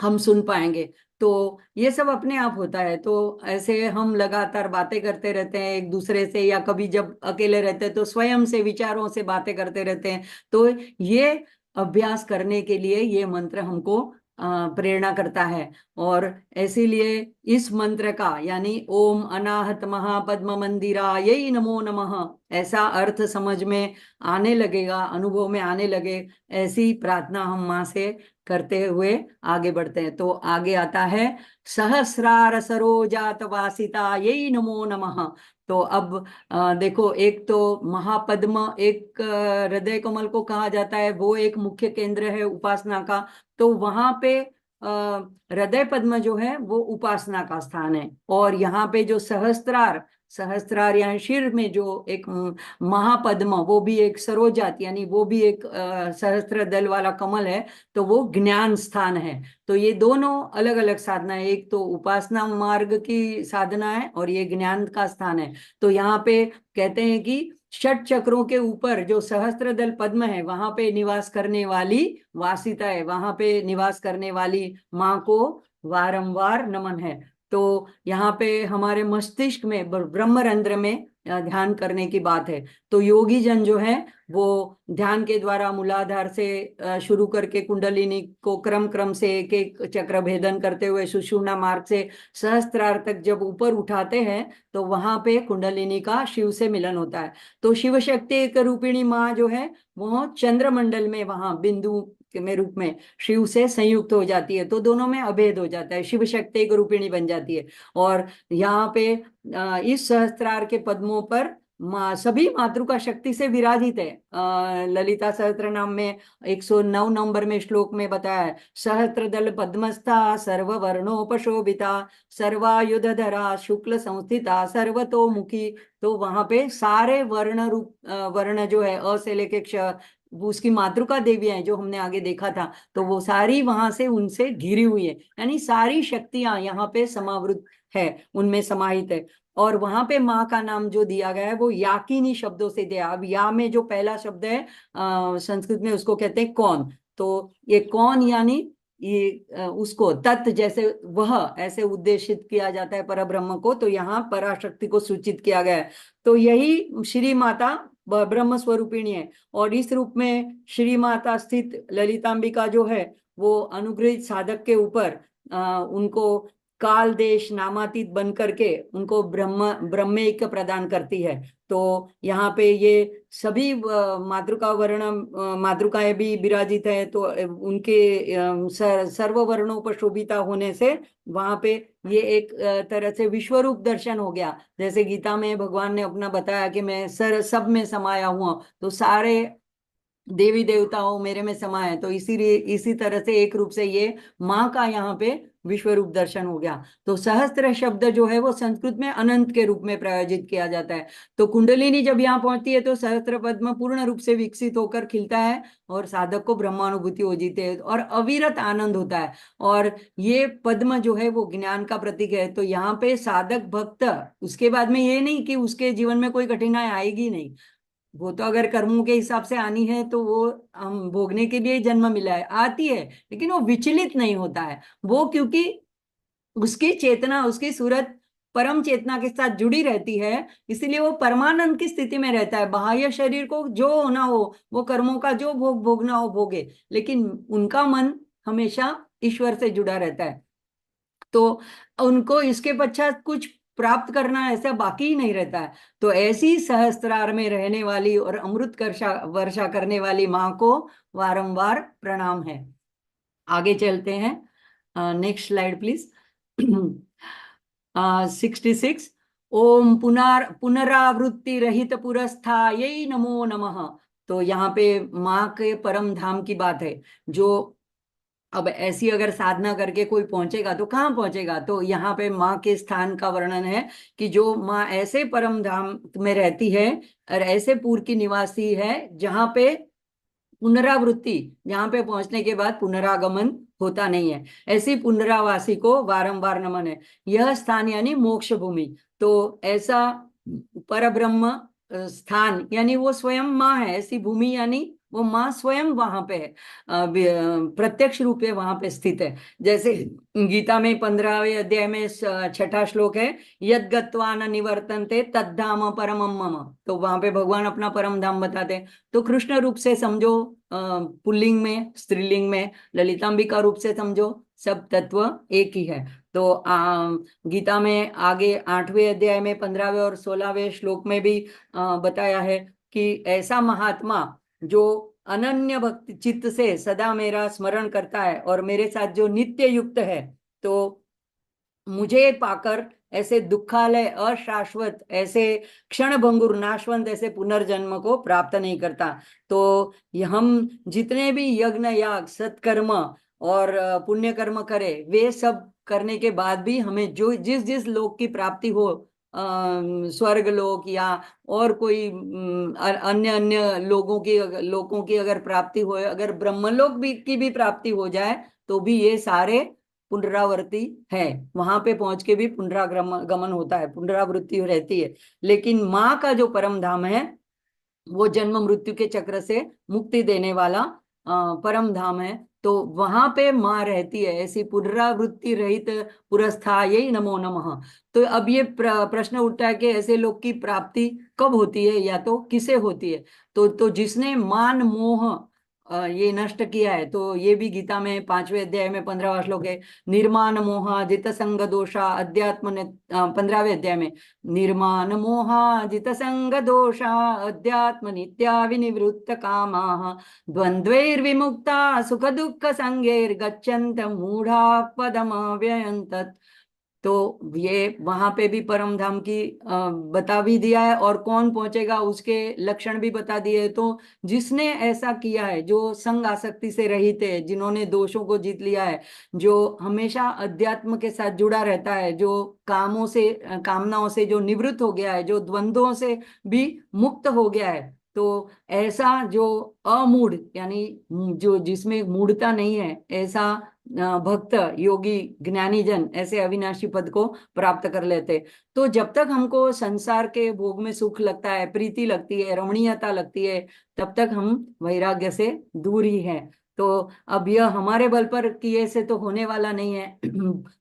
हम सुन पाएंगे। तो ये सब अपने आप होता है। तो ऐसे हम लगातार बातें करते रहते हैं एक दूसरे से, या कभी जब अकेले रहते हैं तो स्वयं से, विचारों से बातें करते रहते हैं। तो ये अभ्यास करने के लिए ये मंत्र हमको प्रेरणा करता है। और इसीलिए इस मंत्र का, यानी ओम अनाहत महापद्म मंदिरा यही नमो नमः, ऐसा अर्थ समझ में आने लगेगा, अनुभव में आने लगे, ऐसी प्रार्थना हम माँ से करते हुए आगे बढ़ते हैं। तो आगे आता है सहस्रार सरोजात वासिता यही नमो नमः। तो अब देखो, एक तो महापद्म, एक हृदय कमल को कहा जाता है, वो एक मुख्य केंद्र है उपासना का। तो वहां पे हृदय पद्म जो है वो उपासना का स्थान है, और यहाँ पे जो सहस्त्रार, सहस्त्रार यानी शीर में जो एक महापद्म, वो भी एक सरोजात, यानी वो भी एक सहस्त्र दल वाला कमल है, तो वो ज्ञान स्थान है। तो ये दोनों अलग अलग साधना है, एक तो उपासना मार्ग की साधना है, और ये ज्ञान का स्थान है। तो यहाँ पे कहते हैं कि षट चक्रों के ऊपर जो सहस्त्र दल पद्म है, वहां पे निवास करने वाली वासिता है, वहां पे निवास करने वाली माँ को वारंवार नमन है। तो यहाँ पे हमारे मस्तिष्क में ब्रह्मरंध्र में ध्यान करने की बात है। तो योगी जन जो है वो ध्यान के द्वारा मूलाधार से शुरू करके कुंडलिनी को क्रम क्रम से एक एक चक्र भेदन करते हुए सुषुम्ना मार्ग से सहस्त्रार तक जब ऊपर उठाते हैं तो वहां पे कुंडलिनी का शिव से मिलन होता है। तो शिव शक्ति एक रूपिणी माँ जो है वो चंद्रमंडल में वहां बिंदु में रूप में शिव से संयुक्त हो जाती है, तो दोनों में अभेद हो जाता है, शिव शक्ति एक रूपिणी बन जाती है। और यहाँ पे इस सहस्त्रार के पद्मों पर सभी मातृका शक्ति से विराजित है। ललिता सहस्त्र नाम में 109 नंबर में श्लोक में बताया है, सहस्त्र दल पद्मस्था सर्व वर्णोपशोभिता सर्वायुधधरा शुक्ल संस्थिता सर्वतोमुखी। तो वहां पे सारे वर्ण रूप वर्ण जो है अ से लेके क्ष, वो उसकी मातृका देवियां हैं जो हमने आगे देखा था, तो वो सारी वहां से उनसे घिरी हुई है, यानी सारी शक्तियां यहाँ पे समावृत है, उनमें समाहित है। और वहां पे माँ का नाम जो दिया गया है वो याकिनी शब्दों से दिया। अब या में जो पहला शब्द है संस्कृत में उसको कहते हैं कौन। तो ये कौन यानी ये उसको तत् जैसे वह ऐसे उद्देशित किया जाता है पर ब्रह्म को, तो यहाँ पराशक्ति को सूचित किया गया है। तो यही श्री माता ब्रह्म स्वरूपिणी है। और इस रूप में श्री माता स्थित ललितांबिका जो है वो अनुग्रहित साधक के ऊपर उनको काल देश नामातीत बन करके उनको ब्रह्मैक्य प्रदान करती है। तो यहाँ पे ये सभी मातृका वर्ण मातृकाएं भी विराजित है, तो उनके सर्व वर्णों पर शोभिता होने से वहां पे ये एक तरह से विश्वरूप दर्शन हो गया। जैसे गीता में भगवान ने अपना बताया कि मैं सब में समाया हुआ, तो सारे देवी देवताओं मेरे में समाये, तो इसीलिए इसी तरह से एक रूप से ये माँ का यहाँ पे विश्व रूप दर्शन हो गया। तो सहस्त्र शब्द जो है वो संस्कृत में अनंत के रूप में प्रयोजित किया जाता है। तो कुंडलिनी जब यहाँ पहुंचती है तो सहस्त्र पद्म पूर्ण रूप से विकसित होकर खिलता है और साधक को ब्रह्मानुभूति हो जीते है और अविरत आनंद होता है। और ये पद्म जो है वो ज्ञान का प्रतीक है। तो यहाँ पे साधक भक्त उसके बाद में ये नहीं कि उसके जीवन में कोई कठिनाई आएगी नहीं, वो तो अगर कर्मों के हिसाब से आनी है तो वो हम भोगने के लिए जन्म मिला है, आती है, लेकिन वो विचलित नहीं होता है। वो क्योंकि उसकी चेतना उसकी सूरत परम चेतना के साथ जुड़ी रहती है, इसीलिए वो परमानंद की स्थिति में रहता है। बाह्य शरीर को जो होना हो, वो कर्मों का जो भोग भोगना हो भोगे, लेकिन उनका मन हमेशा ईश्वर से जुड़ा रहता है। तो उनको इसके पश्चात कुछ प्राप्त करना ऐसा बाकी ही नहीं रहता है। तो ऐसी सहस्त्रार में रहने वाली और अमृत वर्षा वर्षा करने वाली माँ को बारंबार प्रणाम है। आगे चलते हैं, नेक्स्ट स्लाइड प्लीज। 66। ओम पुनरावृत्ति रहित पुरस्थायै नमो नमः। तो यहाँ पे माँ के परम धाम की बात है। जो अब ऐसी अगर साधना करके कोई पहुंचेगा तो कहाँ पहुंचेगा, तो यहाँ पे माँ के स्थान का वर्णन है कि जो माँ ऐसे परम धाम में रहती है और ऐसे पूर की निवासी है जहाँ पे पुनरावृत्ति, जहाँ पे पहुंचने के बाद पुनरागमन होता नहीं है, ऐसी पुनरावासी को बारंबार नमन है। यह स्थान यानी मोक्ष भूमि। तो ऐसा परब्रह्म स्थान यानी वो स्वयं माँ है, ऐसी भूमि यानी वो माँ स्वयं वहां पे है, प्रत्यक्ष रूप में वहां पे स्थित है। जैसे गीता में 15वें अध्याय में छठा श्लोक है, यद गत्वा न निवर्तन्ते तद्धाम परमम मम। तो वहां पे भगवान अपना परम धाम बताते हैं। तो कृष्ण रूप से समझो पुल्लिंग में, स्त्रीलिंग में ललितांबिका रूप से समझो, सब तत्व एक ही है। तो गीता में आगे 8वें अध्याय में 15वें और 16वें श्लोक में भी बताया है कि ऐसा महात्मा जो अनन्य भक्ति चित्त से सदा मेरा स्मरण करता है और मेरे साथ जो नित्य युक्त है, तो मुझे पाकर ऐसे दुखालय अशाश्वत ऐसे क्षण भंगुर नाशवंत ऐसे पुनर्जन्म को प्राप्त नहीं करता। तो हम जितने भी यज्ञ याग सत्कर्म और पुण्य कर्म करें, वे सब करने के बाद भी हमें जो जिस जिस लोक की प्राप्ति हो, स्वर्ग लोक या और कोई अन्य अन्य लोगों की अगर प्राप्ति हो, अगर ब्रह्मलोक भी की भी प्राप्ति हो जाए, तो भी ये सारे पुनरावृत्ति है। वहां पे पहुंच के भी पुनरागमन होता है, पुनरावृत्ति रहती है। लेकिन माँ का जो परम धाम है वो जन्म मृत्यु के चक्र से मुक्ति देने वाला परम धाम है। तो वहां पे माँ रहती है, ऐसी पुनरावृत्ति रहित पुरस्थायै नमो नमः। तो अब ये प्रश्न उठता है कि ऐसे लोग की प्राप्ति कब होती है या तो किसे होती है। तो जिसने मान मोह ये नष्ट किया है, तो ये भी गीता में 5वें अध्याय में 15वां श्लोक है, निर्माण मोहा जित संग दोषा अध्यात्म ने 15वें अध्याय में, निर्माण मोहा जित संग दोषा अध्यात्म नित्या विनिवृत्त कामाः द्वंद्वैर्विमुक्ता सुख दुख संगैर्गच्छन्त मूढ़ा पदमव्ययन्तत्। तो ये वहां पे भी परम धाम की बता भी दिया है, और कौन पहुंचेगा उसके लक्षण भी बता दिए। तो जिसने ऐसा किया है, जो संग आसक्ति से रहित है, जिन्होंने दोषों को जीत लिया है, जो हमेशा अध्यात्म के साथ जुड़ा रहता है, जो कामों से कामनाओं से जो निवृत्त हो गया है, जो द्वंद्वों से भी मुक्त हो गया है, तो ऐसा जो अमूढ़ यानी जो जिसमें मूढ़ता नहीं है, ऐसा भक्त योगी ज्ञानी जन ऐसे अविनाशी पद को प्राप्त कर लेते। तो जब तक हमको संसार के भोग में सुख लगता है, प्रीति लगती है, रमणीयता लगती है, तब तक हम वैराग्य से दूर ही हैं। तो अब यह हमारे बल पर किए से तो होने वाला नहीं है,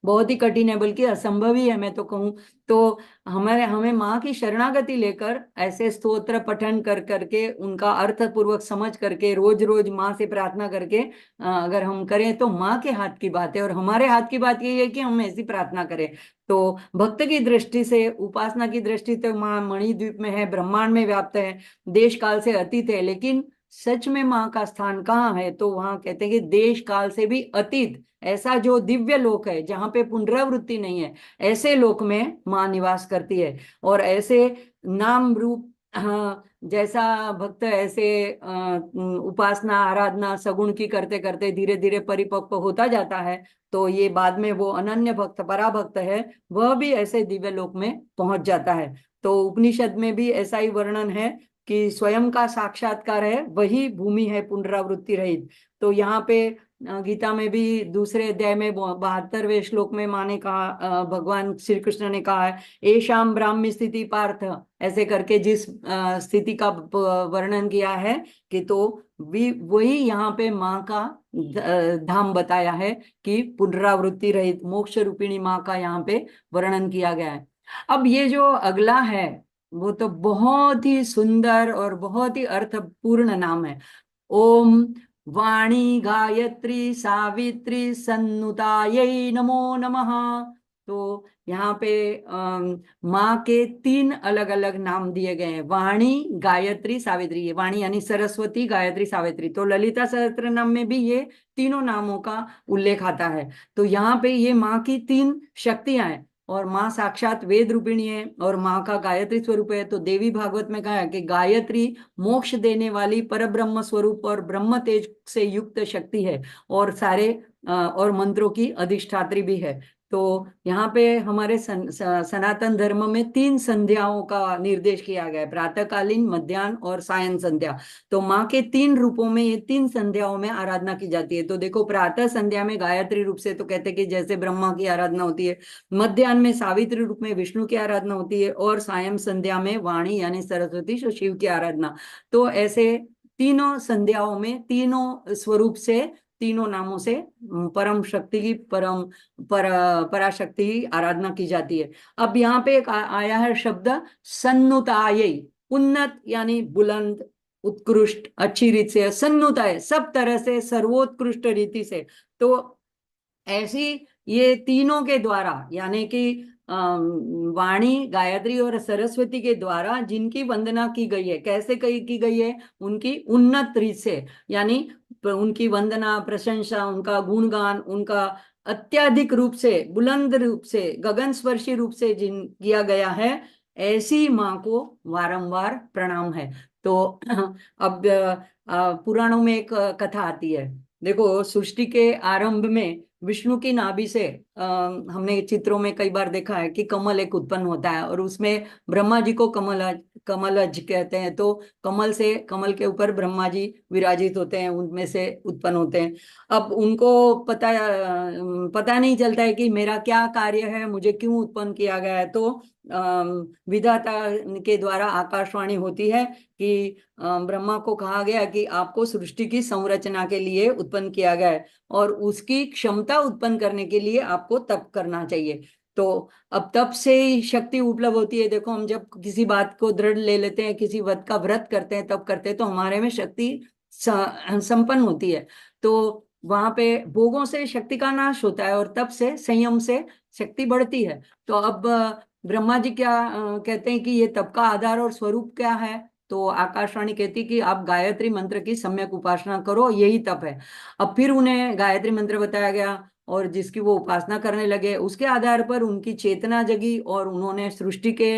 बहुत ही कठिन है, बल्कि असंभव ही है मैं तो कहूँ। तो हमें हमें माँ की शरणागति लेकर ऐसे स्तोत्र पठन कर करके, उनका अर्थ पूर्वक समझ करके, रोज रोज माँ से प्रार्थना करके अगर हम करें, तो माँ के हाथ की बात है। और हमारे हाथ की बात यही है कि हम ऐसी प्रार्थना करें। तो भक्त की दृष्टि से, उपासना की दृष्टि से माँ मणिद्वीप में है, ब्रह्मांड में व्याप्त है, देश काल से अतीत है। लेकिन सच में माँ का स्थान कहाँ है, तो वहां कहते हैं कि देश काल से भी अतीत, ऐसा जो दिव्य लोक है जहाँ पे पुनरावृत्ति नहीं है, ऐसे लोक में माँ निवास करती है। और ऐसे नाम रूप, हाँ, जैसा भक्त ऐसे उपासना आराधना सगुण की करते करते धीरे धीरे परिपक्व होता जाता है, तो ये बाद में वो अनन्य भक्त पराभक्त है, वह भी ऐसे दिव्य लोक में पहुंच जाता है। तो उपनिषद में भी ऐसा ही वर्णन है कि स्वयं का साक्षात्कार है, वही भूमि है पुनरावृत्ति रहित। तो यहाँ पे गीता में भी दूसरे अध्याय में 72वें श्लोक में माने कहा, भगवान श्री कृष्ण ने कहा है, एशाम ब्राह्मी स्थिति पार्थ, ऐसे करके जिस स्थिति का वर्णन किया है, कि तो भी वही यहाँ पे माँ का धाम बताया है, कि पुनरावृत्ति रहित मोक्ष रूपिणी माँ का यहाँ पे वर्णन किया गया है। अब ये जो अगला है, वो तो बहुत ही सुंदर और बहुत ही अर्थपूर्ण नाम है। ओम वाणी गायत्री सावित्री सन्नुतायै नमो नमः। तो यहाँ पे माँ के 3 अलग अलग नाम दिए गए हैं, वाणी गायत्री सावित्री। ये वाणी यानी सरस्वती, गायत्री सावित्री। तो ललिता सहस्त्र नाम में भी ये तीनों नामों का उल्लेख आता है। तो यहाँ पे ये माँ की 3 शक्तियां हैं, और माँ साक्षात वेद रूपिणी है, और माँ का गायत्री स्वरूप है। तो देवी भागवत में कहा है कि गायत्री मोक्ष देने वाली परब्रह्म स्वरूप और ब्रह्म तेज से युक्त शक्ति है, और सारे और मंत्रों की अधिष्ठात्री भी है। तो यहाँ पे हमारे सनातन धर्म में 3 संध्याओं का निर्देश किया गया है, प्रातःकालीन, मध्याह्न और सायं संध्या। तो माँ के 3 रूपों में, ये 3 संध्याओं में आराधना की जाती है। तो देखो, प्रातः संध्या में गायत्री रूप से, तो कहते हैं कि जैसे ब्रह्मा की आराधना होती है, मध्याह्न में सावित्री रूप में विष्णु की आराधना होती है, और सायं संध्या में वाणी यानी सरस्वती जो शिव की आराधना। तो ऐसे तीनों संध्याओं में तीनों स्वरूप से, तीनों नामों से परम शक्ति की, पराशक्ति की आराधना की जाती है। अब यहाँ पे एक आया है शब्द सन्नुतायै, उन्नत यानी बुलंद, उत्कृष्ट, अच्छी रीत से, सन्नुताय सब तरह से, सर्वोत्कृष्ट रीति से। तो ऐसी ये तीनों के द्वारा, यानी कि वाणी गायत्री और सरस्वती के द्वारा जिनकी वंदना की गई है, कैसे की गई है, उनकी उन्नत रीत से, यानी उनकी वंदना, प्रशंसा, उनका गुणगान, उनका अत्याधिक रूप से, बुलंद रूप से, गगन स्पर्शी रूप से जिन किया गया है, ऐसी माँ को वारंवार प्रणाम है। तो अब पुराणों में एक कथा आती है। देखो, सृष्टि के आरंभ में विष्णु की नाभि से हमने चित्रों में कई बार देखा है कि कमल एक उत्पन्न होता है, और उसमें ब्रह्मा जी को कमलज कहते हैं। तो कमल से, कमल के ऊपर ब्रह्मा जी विराजित होते हैं, उनमें से उत्पन्न होते हैं। अब उनको पता नहीं चलता है कि मेरा क्या कार्य है, मुझे क्यों उत्पन्न किया गया है। तो विधाता के द्वारा आकाशवाणी होती है कि ब्रह्मा को कहा गया कि आपको सृष्टि की संरचना के लिए उत्पन्न किया गया है और उसकी क्षमता उत्पन्न करने के लिए आपको तप करना चाहिए। तो अब तप से ही शक्ति उपलब्ध होती है। देखो, हम जब किसी बात को दृढ़ ले लेते हैं, किसी व्रत का व्रत करते हैं, तप करते हैं, तो हमारे में शक्ति संपन्न होती है। तो वहां पे भोगों से शक्ति का नाश होता है और तप से, संयम से शक्ति बढ़ती है। तो अब ब्रह्मा जी क्या कहते हैं कि ये तप का आधार और स्वरूप क्या है? तो आकाशवाणी कहती है कि आप गायत्री मंत्र की सम्यक उपासना करो, यही तप है। अब फिर उन्हें गायत्री मंत्र बताया गया और जिसकी वो उपासना करने लगे, उसके आधार पर उनकी चेतना जगी और उन्होंने सृष्टि के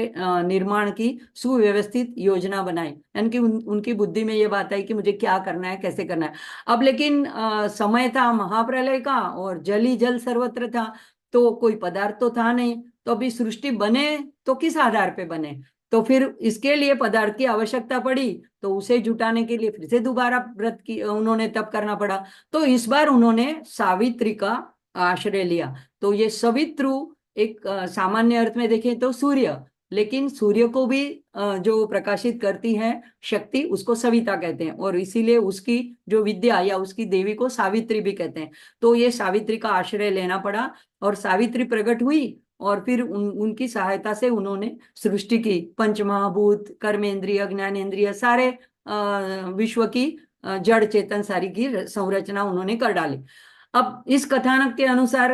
निर्माण की सुव्यवस्थित योजना बनाई। यानी कि उनकी बुद्धि में ये बात आई कि मुझे क्या करना है, कैसे करना है। अब लेकिन समय था महाप्रलय का और जल ही जल सर्वत्र था, तो कोई पदार्थ तो था नहीं। तो अभी सृष्टि बने तो किस आधार पे बने? तो फिर इसके लिए पदार्थ की आवश्यकता पड़ी, तो उसे जुटाने के लिए फिर से दोबारा व्रत की उन्होंने तप करना पड़ा। तो इस बार उन्होंने सावित्री का आश्रय लिया। तो ये सवित्रु एक सामान्य अर्थ में देखें तो सूर्य, लेकिन सूर्य को भी जो प्रकाशित करती है शक्ति, उसको सविता कहते हैं और इसीलिए उसकी जो विद्या या उसकी देवी को सावित्री भी कहते हैं। तो ये सावित्री का आश्रय लेना पड़ा और सावित्री प्रकट हुई और फिर उनकी सहायता से उन्होंने सृष्टि की पंचमहाभूत, कर्मेंद्रिय, ज्ञानेंद्रिय, सारे विश्व की जड़ चेतन सारी की संरचना उन्होंने कर डाली। अब इस कथानक के अनुसार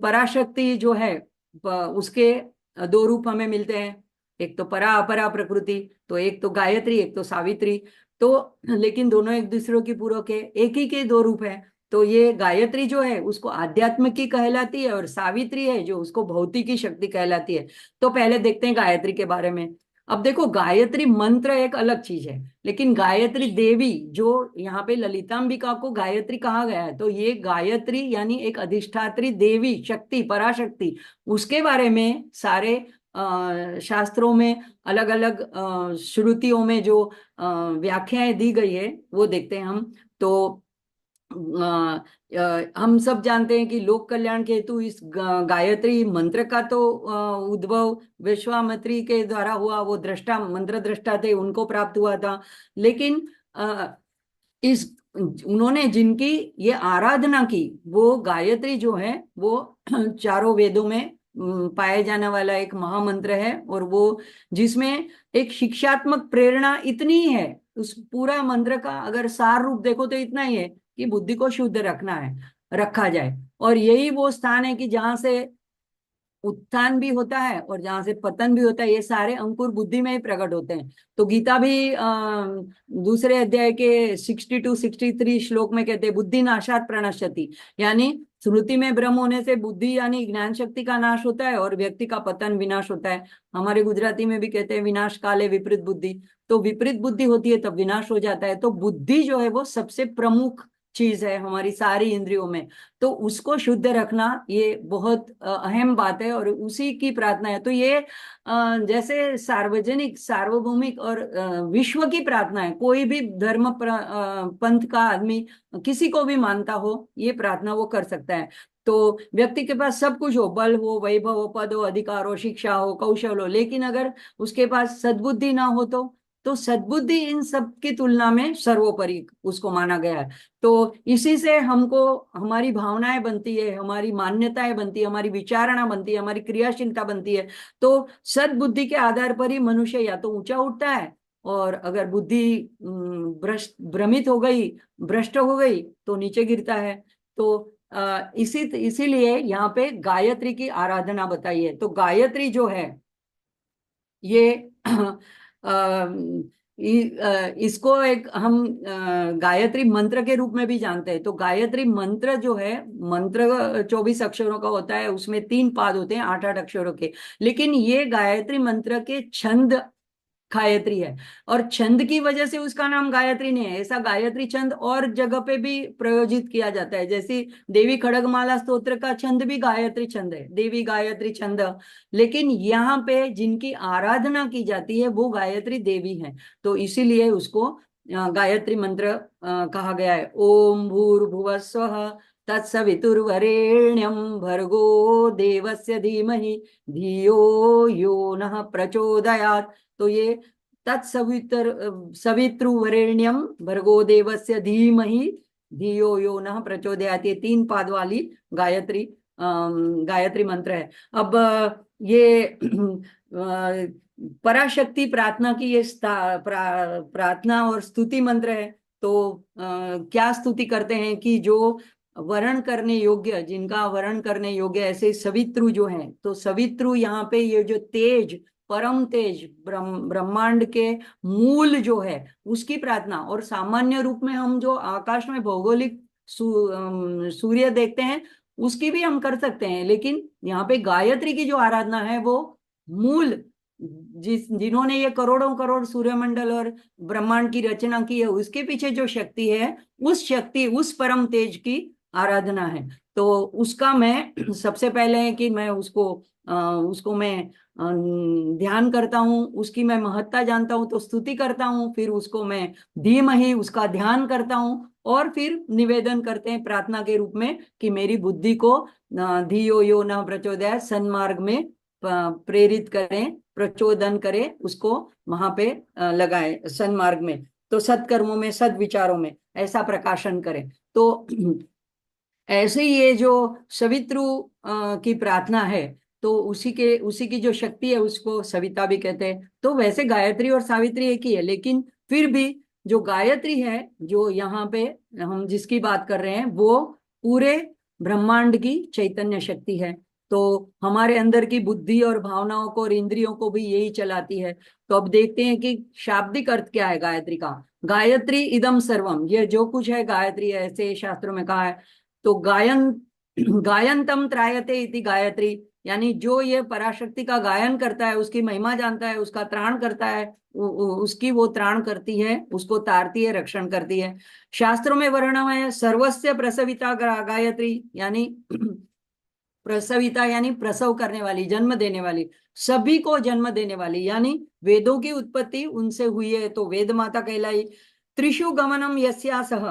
पराशक्ति जो है उसके दो रूप हमें मिलते हैं, एक तो परा अपरा प्रकृति, तो एक तो गायत्री, एक तो सावित्री। तो लेकिन दोनों एक दूसरे की पूरक है, एक ही के दो रूप है। तो ये गायत्री जो है उसको आध्यात्म की कहलाती है और सावित्री है जो उसको भौतिक की शक्ति कहलाती है। तो पहले देखते हैं गायत्री के बारे में। अब देखो, गायत्री मंत्र एक अलग चीज है, लेकिन गायत्री देवी जो यहाँ पे ललितांबिका को गायत्री कहा गया है, तो ये गायत्री यानी एक अधिष्ठात्री देवी शक्ति, पराशक्ति, उसके बारे में सारे शास्त्रों में अलग अलग श्रुतियों में जो व्याख्याएं दी गई है वो देखते हैं हम। तो हम सब जानते हैं कि लोक कल्याण के हेतु इस गायत्री मंत्र का तो उद्भव विश्वामित्री के द्वारा हुआ, वो दृष्टा, मंत्र दृष्टा थे, उनको प्राप्त हुआ था। लेकिन इस उन्होंने जिनकी ये आराधना की, वो गायत्री जो है वो चारों वेदों में पाए जाने वाला एक महामंत्र है और वो जिसमें एक शिक्षात्मक प्रेरणा इतनी है, उस पूरा मंत्र का अगर सार रूप देखो तो इतना ही है कि बुद्धि को शुद्ध रखना है, रखा जाए। और यही वो स्थान है कि जहां से उत्थान भी होता है और जहां से पतन भी होता है, ये सारे अंकुर बुद्धि में ही प्रकट होते हैं। तो गीता भी दूसरे अध्याय के 62-63 श्लोक में कहते हैं बुद्धि नाशात प्रणश्यति, यानी श्रुति में भ्रम होने से बुद्धि यानी ज्ञान शक्ति का नाश होता है और व्यक्ति का पतन, विनाश होता है। हमारे गुजराती में भी कहते हैं विनाश काले विपरीत बुद्धि। तो विपरीत बुद्धि होती है तब विनाश हो जाता है। तो बुद्धि जो है वो सबसे प्रमुख चीज है हमारी सारी इंद्रियों में। तो उसको शुद्ध रखना ये बहुत अहम बात है और उसी की प्रार्थना है। तो ये जैसे सार्वजनिक, सार्वभौमिक और विश्व की प्रार्थना है। कोई भी धर्म पंथ का आदमी किसी को भी मानता हो, ये प्रार्थना वो कर सकता है। तो व्यक्ति के पास सब कुछ हो, बल हो, वैभव हो, पद हो, अधिकार हो, शिक्षा हो, कौशल हो, लेकिन अगर उसके पास सद्बुद्धि ना हो तो सद्बुद्धि इन सब की तुलना में सर्वोपरि उसको माना गया है। तो इसी से हमको हमारी भावनाएं बनती है, हमारी मान्यताएं बनती है, हमारी विचारणा बनती है, हमारी क्रियाशीलता बनती है। तो सद्बुद्धि के आधार पर ही मनुष्य या तो ऊंचा उठता है, और अगर बुद्धि भ्रष्ट, भ्रमित हो गई, भ्रष्ट हो गई, तो नीचे गिरता है। तो इसीलिए यहाँ पे गायत्री की आराधना बताई है। तो गायत्री जो है ये इसको एक हम गायत्री मंत्र के रूप में भी जानते हैं। तो गायत्री मंत्र जो है, मंत्र 24 अक्षरों का होता है, उसमें 3 पाद होते हैं 8-8 अक्षरों के। लेकिन ये गायत्री मंत्र के छंद गायत्री है और छंद की वजह से उसका नाम गायत्री नहीं है। ऐसा गायत्री छंद और जगह पे भी प्रयोजित किया जाता है, जैसे देवी खड़गमाला स्तोत्र का छंद भी गायत्री छंद है, देवी गायत्री छंद। लेकिन यहाँ पे जिनकी आराधना की जाती है वो गायत्री देवी है, तो इसीलिए उसको गायत्री मंत्र कहा गया है। ओम भूर्भुवः स्वः तत्सवितुर्वरेण्यं भर्गो देवस्य धीमहि धियो यो नः प्रचोदयात्। तो ये सवितृवरेण्यम भर्गो देवस्य धीमहि धियो यो नः प्रचोदयात्, ये 3 पाद वाली गायत्री गायत्री मंत्र है। अब ये पराशक्ति प्रार्थना की ये प्रार्थना और स्तुति मंत्र है। तो क्या स्तुति करते हैं कि जो वर्ण करने योग्य, जिनका वर्ण करने योग्य ऐसे सवित्रु जो हैं, तो सवित्रु यहाँ पे ये जो तेज, परम तेज, ब्रह्मांड के मूल जो है उसकी प्रार्थना। और सामान्य रूप में हम जो आकाश में भौगोलिक सूर्य देखते हैं उसकी भी हम कर सकते हैं, लेकिन यहाँ पे गायत्री की जो आराधना है वो मूल, जिन्होंने ये करोड़ों करोड़ सूर्यमंडल और ब्रह्मांड की रचना की है, उसके पीछे जो शक्ति है, उस शक्ति, उस परम तेज की आराधना है। तो उसका मैं सबसे पहले है कि मैं उसको मैं ध्यान करता हूँ, उसकी मैं महत्ता जानता हूँ तो स्तुति करता हूँ, फिर उसको मैं धीमहि उसका ध्यान करता हूँ, और फिर निवेदन करते हैं प्रार्थना के रूप में कि मेरी बुद्धि को धियो यो न प्रचोदयात्, सन्मार्ग में प्रेरित करें, प्रचोदन करें, उसको वहां पे लगाए सन्मार्ग में, तो सत्कर्मों में, सद्विचारों में ऐसा प्रकाशन करें। तो ऐसे ही ये जो सवित्रु की प्रार्थना है, तो उसी की जो शक्ति है उसको सविता भी कहते हैं। तो वैसे गायत्री और सावित्री एक ही है, लेकिन फिर भी जो गायत्री है, जो यहाँ पे हम जिसकी बात कर रहे हैं, वो पूरे ब्रह्मांड की चैतन्य शक्ति है। तो हमारे अंदर की बुद्धि और भावनाओं को और इंद्रियों को भी यही चलाती है। तो अब देखते हैं कि शाब्दिक अर्थ क्या है गायत्री का। गायत्री इदम सर्वम, ये जो कुछ है गायत्री है, ऐसे शास्त्रों में कहा है। तो गायनतम त्रायते इति गायत्री, यानी जो ये पराशक्ति का गायन करता है, उसकी महिमा जानता है, उसका त्राण करता है, उसकी वो त्राण करती है, उसको तारती है, रक्षण करती है। शास्त्रों में वर्णन है सर्वस्य प्रसविता गायत्री, यानी प्रसविता यानी प्रसव करने वाली, जन्म देने वाली, सभी को जन्म देने वाली, यानी वेदों की उत्पत्ति उनसे हुई है, तो वेद माता कहलाई। त्रिषु गमनम यस्यासह,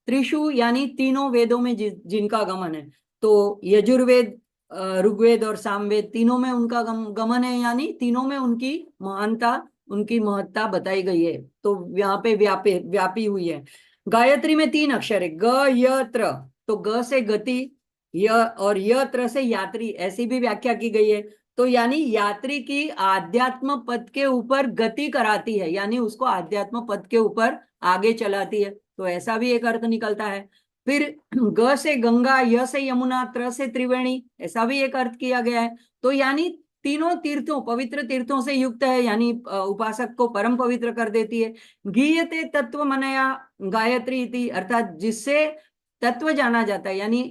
त्रिषु यानी तीनों वेदों में जिनका गमन है, तो यजुर्वेद, ऋग्वेद और सामवेद, तीनों में उनका गमन है, यानी तीनों में उनकी महानता, उनकी महत्ता बताई गई है। तो यहाँ पे व्यापी हुई है। गायत्री में 3 अक्षर है, ग य त्र। तो ग से गति, य और य त्र से यात्री, ऐसी भी व्याख्या की गई है। तो यानी यात्री की आध्यात्म पद के ऊपर गति कराती है, यानी उसको आध्यात्म पद के ऊपर आगे चलाती है, तो ऐसा भी एक अर्थ निकलता है। फिर ग से गंगा, य से यमुना, त्र से त्रिवेणी, ऐसा भी एक अर्थ किया गया है। तो यानी तीनों तीर्थों, पवित्र तीर्थों से युक्त है, यानी उपासक को परम पवित्र कर देती है। गीयते तत्व मनया गायत्री इति, अर्थात जिससे तत्व जाना जाता है, यानी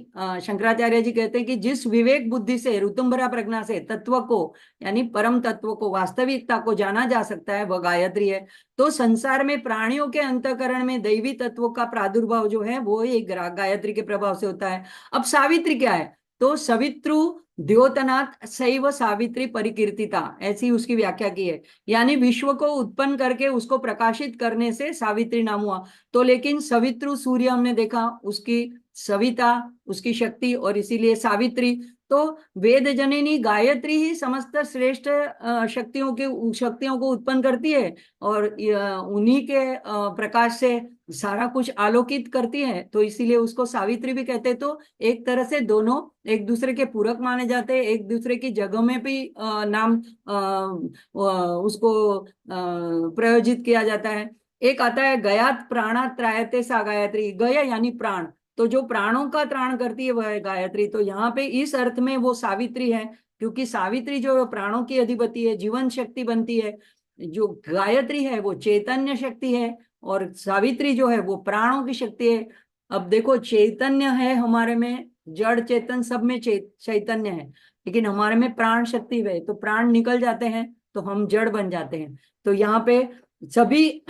शंकराचार्य जी कहते हैं कि जिस विवेक बुद्धि से, ऋतुम्भरा प्रज्ञा से तत्व को, यानी परम तत्व को, वास्तविकता को जाना जा सकता है, वह गायत्री है। तो संसार में प्राणियों के अंतःकरण में दैवी तत्वों का प्रादुर्भाव जो है वो एक गायत्री के प्रभाव से होता है। अब सावित्री क्या है, तो सवित्रु द्योतनात् सैव सावित्री परिकीर्तिता, ऐसी उसकी व्याख्या की है, यानी विश्व को उत्पन्न करके उसको प्रकाशित करने से सावित्री नाम हुआ। तो लेकिन सवित्रु सूर्य हमने देखा, उसकी सविता, उसकी शक्ति, और इसीलिए सावित्री। तो वेद जननी गायत्री ही समस्त श्रेष्ठ शक्तियों को उत्पन्न करती है, और उन्हीं के प्रकाश से सारा कुछ आलोकित करती है, तो इसीलिए उसको सावित्री भी कहते हैं। तो एक तरह से दोनों एक दूसरे के पूरक माने जाते हैं, एक दूसरे की जगह में भी नाम उसको प्रयोजित किया जाता है। एक आता है गयात प्राणात त्रायते सा गायत्री, गय यानी प्राण, तो जो प्राणों का त्राण करती है वह है गायत्री। तो यहाँ पे इस अर्थ में वो सावित्री है, क्योंकि सावित्री जो प्राणों की अधिपति है, जीवन शक्ति बनती है, जो गायत्री है वो चैतन्य शक्ति है, और सावित्री जो है वो प्राणों की शक्ति है। अब देखो, चैतन्य है हमारे में, जड़ चेतन सब में चैतन्य है, लेकिन हमारे में प्राण शक्ति है, तो प्राण निकल जाते हैं तो हम जड़ बन जाते हैं। तो यहाँ पे सभी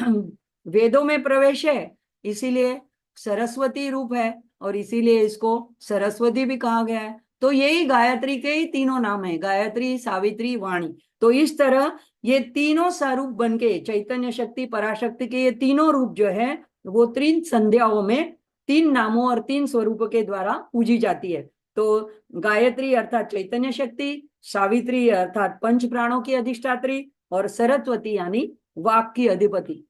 वेदों में प्रवेश है, इसीलिए सरस्वती रूप है, और इसीलिए इसको सरस्वती भी कहा गया है। तो यही गायत्री के ही तीनों नाम है, गायत्री, सावित्री, वाणी। तो इस तरह ये तीनों स्वरूप बनके, चैतन्य शक्ति, पराशक्ति के ये तीनों रूप जो है वो 3 संध्याओं में तीन नामों और तीन स्वरूपों के द्वारा पूजी जाती है। तो गायत्री अर्थात चैतन्य शक्ति, सावित्री अर्थात पंच प्राणों की अधिष्ठात्री, और सरस्वती यानी वाक की अधिपति।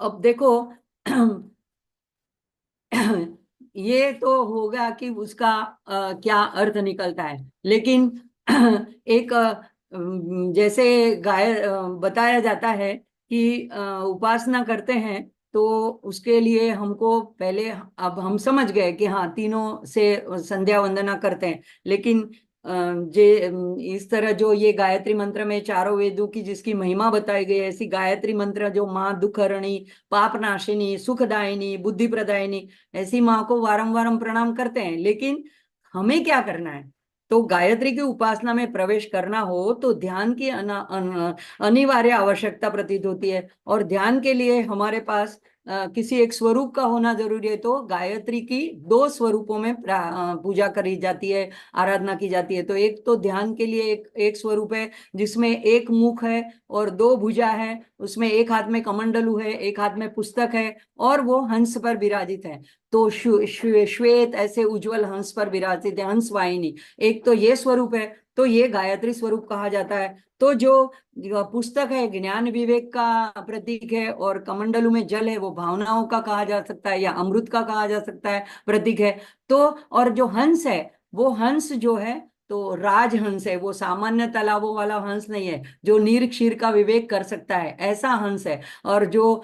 अब देखो ये तो होगा कि उसका क्या अर्थ निकलता है, लेकिन एक जैसे बताया जाता है कि उपासना करते हैं तो उसके लिए हमको पहले, अब हम समझ गए कि हाँ तीनों से संध्या वंदना करते हैं, लेकिन इस तरह जो ये गायत्री मंत्र में चारों वेदों की जिसकी महिमा बताई गई है, ऐसी गायत्री मंत्र जो माँ दुखहरणी, पाप नाशिनी, सुखदायिनी, बुद्धि प्रदायिनी, ऐसी माँ को वारंवार हम प्रणाम करते हैं। लेकिन हमें क्या करना है, तो गायत्री की उपासना में प्रवेश करना हो तो ध्यान की अनिवार्य आवश्यकता प्रतीत होती है, और ध्यान के लिए हमारे पास किसी एक स्वरूप का होना जरूरी है। तो गायत्री की दो स्वरूपों में पूजा करी जाती है, आराधना की जाती है। तो एक तो ध्यान के लिए एक स्वरूप है जिसमें एक मुख है और दो भुजा है, उसमें एक हाथ में कमंडलू है, एक हाथ में पुस्तक है, और वो हंस पर विराजित है। तो श्वेत ऐसे उज्जवल हंस पर विराजित है, हंस वाहिनी। एक तो ये स्वरूप है, तो ये गायत्री स्वरूप कहा जाता है। तो जो पुस्तक है ज्ञान विवेक का प्रतीक है, और कमंडलू में जल है वो भावनाओं का कहा जा सकता है या अमृत का कहा जा सकता है, प्रतीक है। तो और जो हंस है, वो हंस जो है तो राजहंस है, वो सामान्य तालाबों वाला हंस नहीं है जो नीर क्षीर का विवेक कर सकता है, ऐसा हंस है। और जो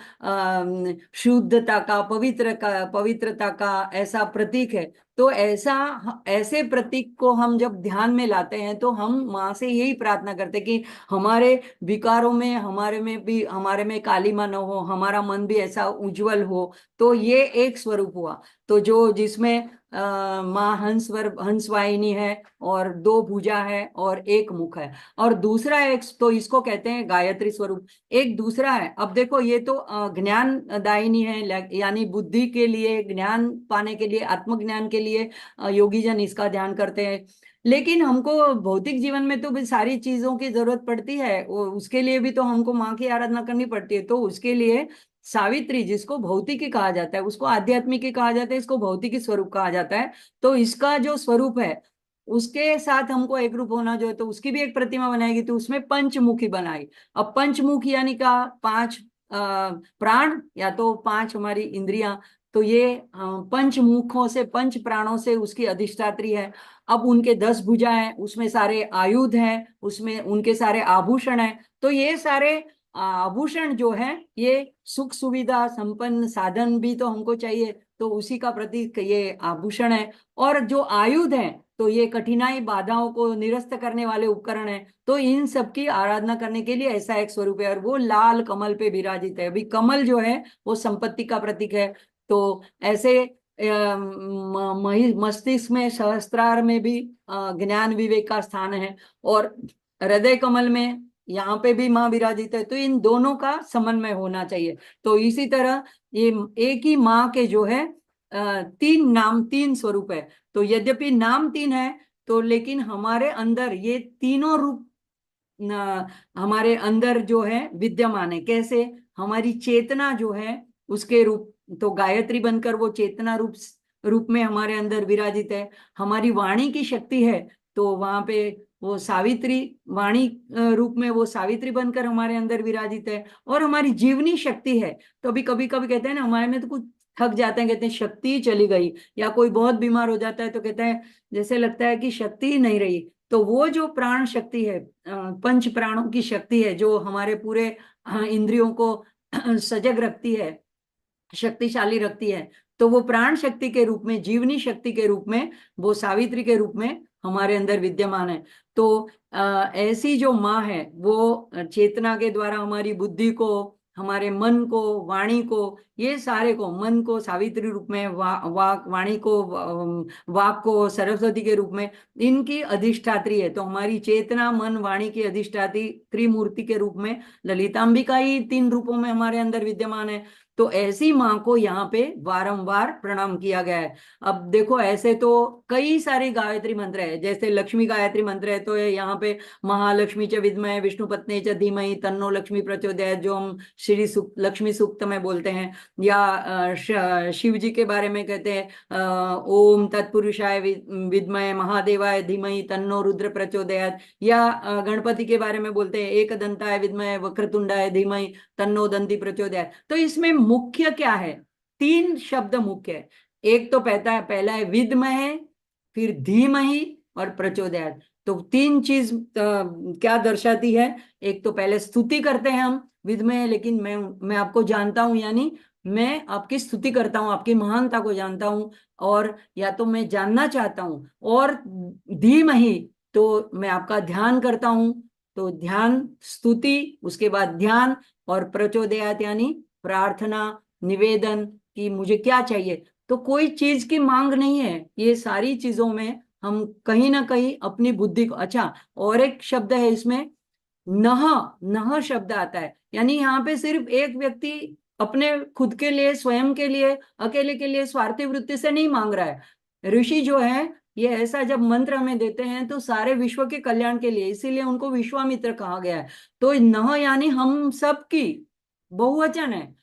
शुद्धता का, पवित्रता का ऐसा प्रतीक है। तो ऐसे प्रतीक को हम जब ध्यान में लाते हैं तो हम माँ से यही प्रार्थना करते हैं कि हमारे विकारों में, हमारे में कालीमा न हो, हमारा मन भी ऐसा उज्जवल हो। तो ये एक स्वरूप हुआ, तो जो जिसमें माँ हंस वाहिनी है, और दो भुजा है और एक मुख है। और दूसरा एक, तो इसको कहते हैं गायत्री स्वरूप। एक दूसरा है, अब देखो ये तो ज्ञान दायिनी है, यानी बुद्धि के लिए, ज्ञान पाने के लिए, आत्मज्ञान के लिए योगी जन इसका ध्यान करते हैं। लेकिन हमको भौतिक जीवन में तो भी सारी चीजों की जरूरत पड़ती है, उसके लिए भी तो हमको माँ की आराधना करनी पड़ती है। तो उसके लिए सावित्री, जिसको भौतिकी कहा जाता है, उसको आध्यात्मिकी कहा जाता है, इसको भौतिकी स्वरूप कहा जाता है। तो इसका जो स्वरूप है उसके साथ हमको एक रूप होना जो है, तो उसकी भी एक प्रतिमा बनाएगी, तो उसमें पंचमुखी बनाई। अब पंचमुखी यानी का पांच प्राण, या तो पांच हमारी इंद्रियां। तो ये पंचमुखों से, पंच प्राणों से उसकी अधिष्ठात्री है। अब उनके 10 भुजा हैं, उसमें सारे आयुध हैं, उसमें उनके सारे आभूषण हैं। तो ये सारे आभूषण जो है, ये सुख सुविधा संपन्न साधन भी तो हमको चाहिए, तो उसी का प्रतीक ये आभूषण है। और जो आयुध हैं, तो ये कठिनाई बाधाओं को निरस्त करने वाले उपकरण हैं। तो इन सब की आराधना करने के लिए ऐसा एक स्वरूप है, और वो लाल कमल पे विराजित है। अभी कमल जो है वो संपत्ति का प्रतीक है। तो ऐसे मस्तिष्क में, सहस्त्रार में भी ज्ञान विवेक का स्थान है, और हृदय कमल में यहाँ पे भी माँ विराजित है। तो इन दोनों का समन्वय होना चाहिए। तो इसी तरह ये एक ही माँ के जो है तीन नाम, तीन स्वरूप है। तो यद्यपि नाम तीन है, तो लेकिन हमारे अंदर ये तीनों रूप हमारे अंदर जो है विद्यमान है। कैसे? हमारी चेतना जो है उसके रूप, तो गायत्री बनकर वो चेतना रूप रूप में हमारे अंदर विराजित है। हमारी वाणी की शक्ति है, तो वहां पे वो सावित्री, वाणी रूप में वो सावित्री बनकर हमारे अंदर विराजित है। और हमारी जीवनी शक्ति है, तो अभी कभी कभी कहते हैं ना, हमारे में तो कुछ थक जाते हैं, कहते हैं शक्ति ही चली गई, या कोई बहुत बीमार हो जाता है तो कहते हैं जैसे लगता है कि शक्ति ही नहीं रही। तो वो जो प्राण शक्ति है, पंच प्राणों की शक्ति है, जो हमारे पूरे इंद्रियों को सजग रखती है, शक्तिशाली रखती है। तो वो प्राण शक्ति के रूप में, जीवनी शक्ति के रूप में, वो सावित्री के रूप में हमारे अंदर विद्यमान है। तो ऐसी जो माँ है, वो चेतना के द्वारा हमारी बुद्धि को, हमारे मन को, वाणी को, ये सारे को, मन को सावित्री रूप में, वाणी को, वाक को सरस्वती के रूप में, इनकी अधिष्ठात्री है। तो हमारी चेतना, मन, वाणी की अधिष्ठात्री त्रिमूर्ति के रूप में ललितांबिका ही तीन रूपों में हमारे अंदर विद्यमान है। तो ऐसी माँ को यहाँ पे वारंवार प्रणाम किया गया है। अब देखो, ऐसे तो कई सारी गायत्री मंत्र है, जैसे लक्ष्मी गायत्री मंत्र है, तो यहाँ पे महालक्ष्मी च विद्महे विष्णु पत्नी च धीमहि तन्नो लक्ष्मी प्रचोदयात्, जो हम श्री सूक्त, लक्ष्मी सूक्त में बोलते हैं। या शिव जी के बारे में कहते हैं ओम तत्पुरुषाय विद्महे महादेवाय धीमहि तन्नो रुद्र प्रचोदयात्। या गणपति के बारे में बोलते हैं एक दंताय विद्महे वक्रतुंडाय धीमहि तन्नो दंती प्रचोदयात्। तो इसमें मुख्य क्या है? तीन शब्द मुख्य है। एक तो पहला है विद्महे, फिर धीमहि और प्रचोदयात्। तो तीन चीज क्या दर्शाती है? एक तो पहले स्तुति करते हैं हम विद्महे, लेकिन मैं आपको जानता हूं, यानी मैं आपकी स्तुति करता हूं, आपकी महानता को जानता हूं, और या तो मैं जानना चाहता हूं। और धीमहि, तो मैं आपका ध्यान करता हूं। तो ध्यान, स्तुति, उसके बाद ध्यान, और प्रचोदयात यानी प्रार्थना, निवेदन कि मुझे क्या चाहिए। तो कोई चीज की मांग नहीं है, ये सारी चीजों में हम कहीं ना कहीं अपनी बुद्धि को। अच्छा, और एक शब्द है इसमें, नह, नह शब्द आता है, यानी यहाँ पे सिर्फ एक व्यक्ति अपने खुद के लिए, स्वयं के लिए, अकेले के लिए स्वार्थी वृत्ति से नहीं मांग रहा है। ऋषि जो है, ये ऐसा जब मंत्र हमें देते हैं तो सारे विश्व के कल्याण के लिए, इसीलिए उनको विश्वामित्र कहा गया है। तो नह यानी हम सब की बहुवचन है।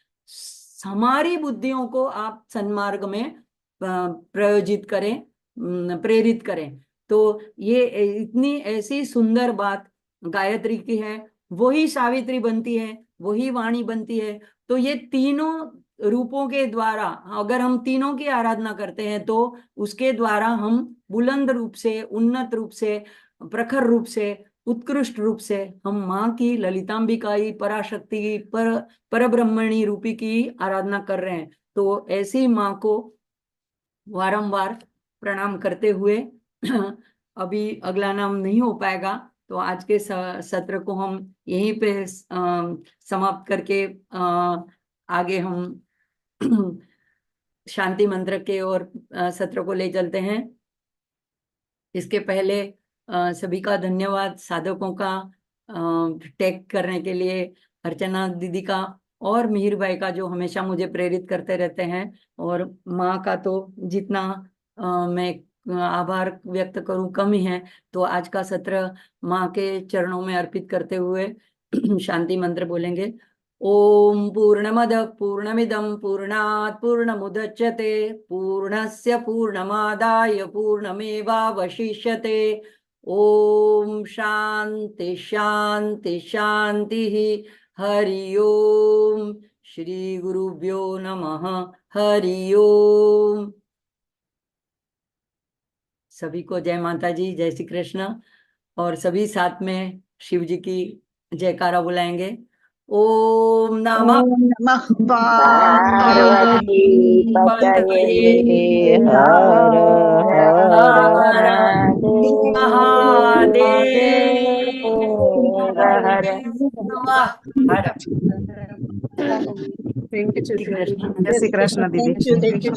हमारी बुद्धियों को आप सन्मार्ग में प्रयोजित करें, प्रेरित करें। तो ये इतनी ऐसी सुंदर बात गायत्री की है। वही सावित्री बनती है, वही वाणी बनती है। तो ये तीनों रूपों के द्वारा अगर हम तीनों की आराधना करते हैं, तो उसके द्वारा हम बुलंद रूप से, उन्नत रूप से, प्रखर रूप से, उत्कृष्ट रूप से हम माँ की, ललितांबिका की, पराशक्ति की, परब्रह्मणी रूपी की आराधना कर रहे हैं। तो ऐसी माँ को वारंवार प्रणाम करते हुए अभी अगला नाम नहीं हो पाएगा, तो आज के सत्र को हम यहीं पे समाप्त करके आगे हम शांति मंत्र के और सत्र को ले चलते हैं। इसके पहले सभी का धन्यवाद, साधकों का टैग करने के लिए, अर्चना दीदी का और मिहिर भाई का, जो हमेशा मुझे प्रेरित करते रहते हैं। और माँ का तो जितना मैं आभार व्यक्त करूं कम ही है। तो आज का सत्र माँ के चरणों में अर्पित करते हुए शांति मंत्र बोलेंगे। ओम पूर्णमद पूर्णमिदं पूर्णात् पूर्णमुदच्यते पूर्णस्य पूर्णमादाय पूर्णमेवावशिष्यते। ओम शांति शांति शांति। हरि ओम। श्री गुरुभ्यो नमः। हरि ओम। सभी को जय माता जी, जय श्री कृष्ण। और सभी साथ में शिव जी की जयकारा बुलाएंगे। ओम नमः ओम नमः पार्वती पतये हर हर महादेव हर हर हर। Thank you Shri Krishna. जय श्री कृष्ण दीदी। Thank you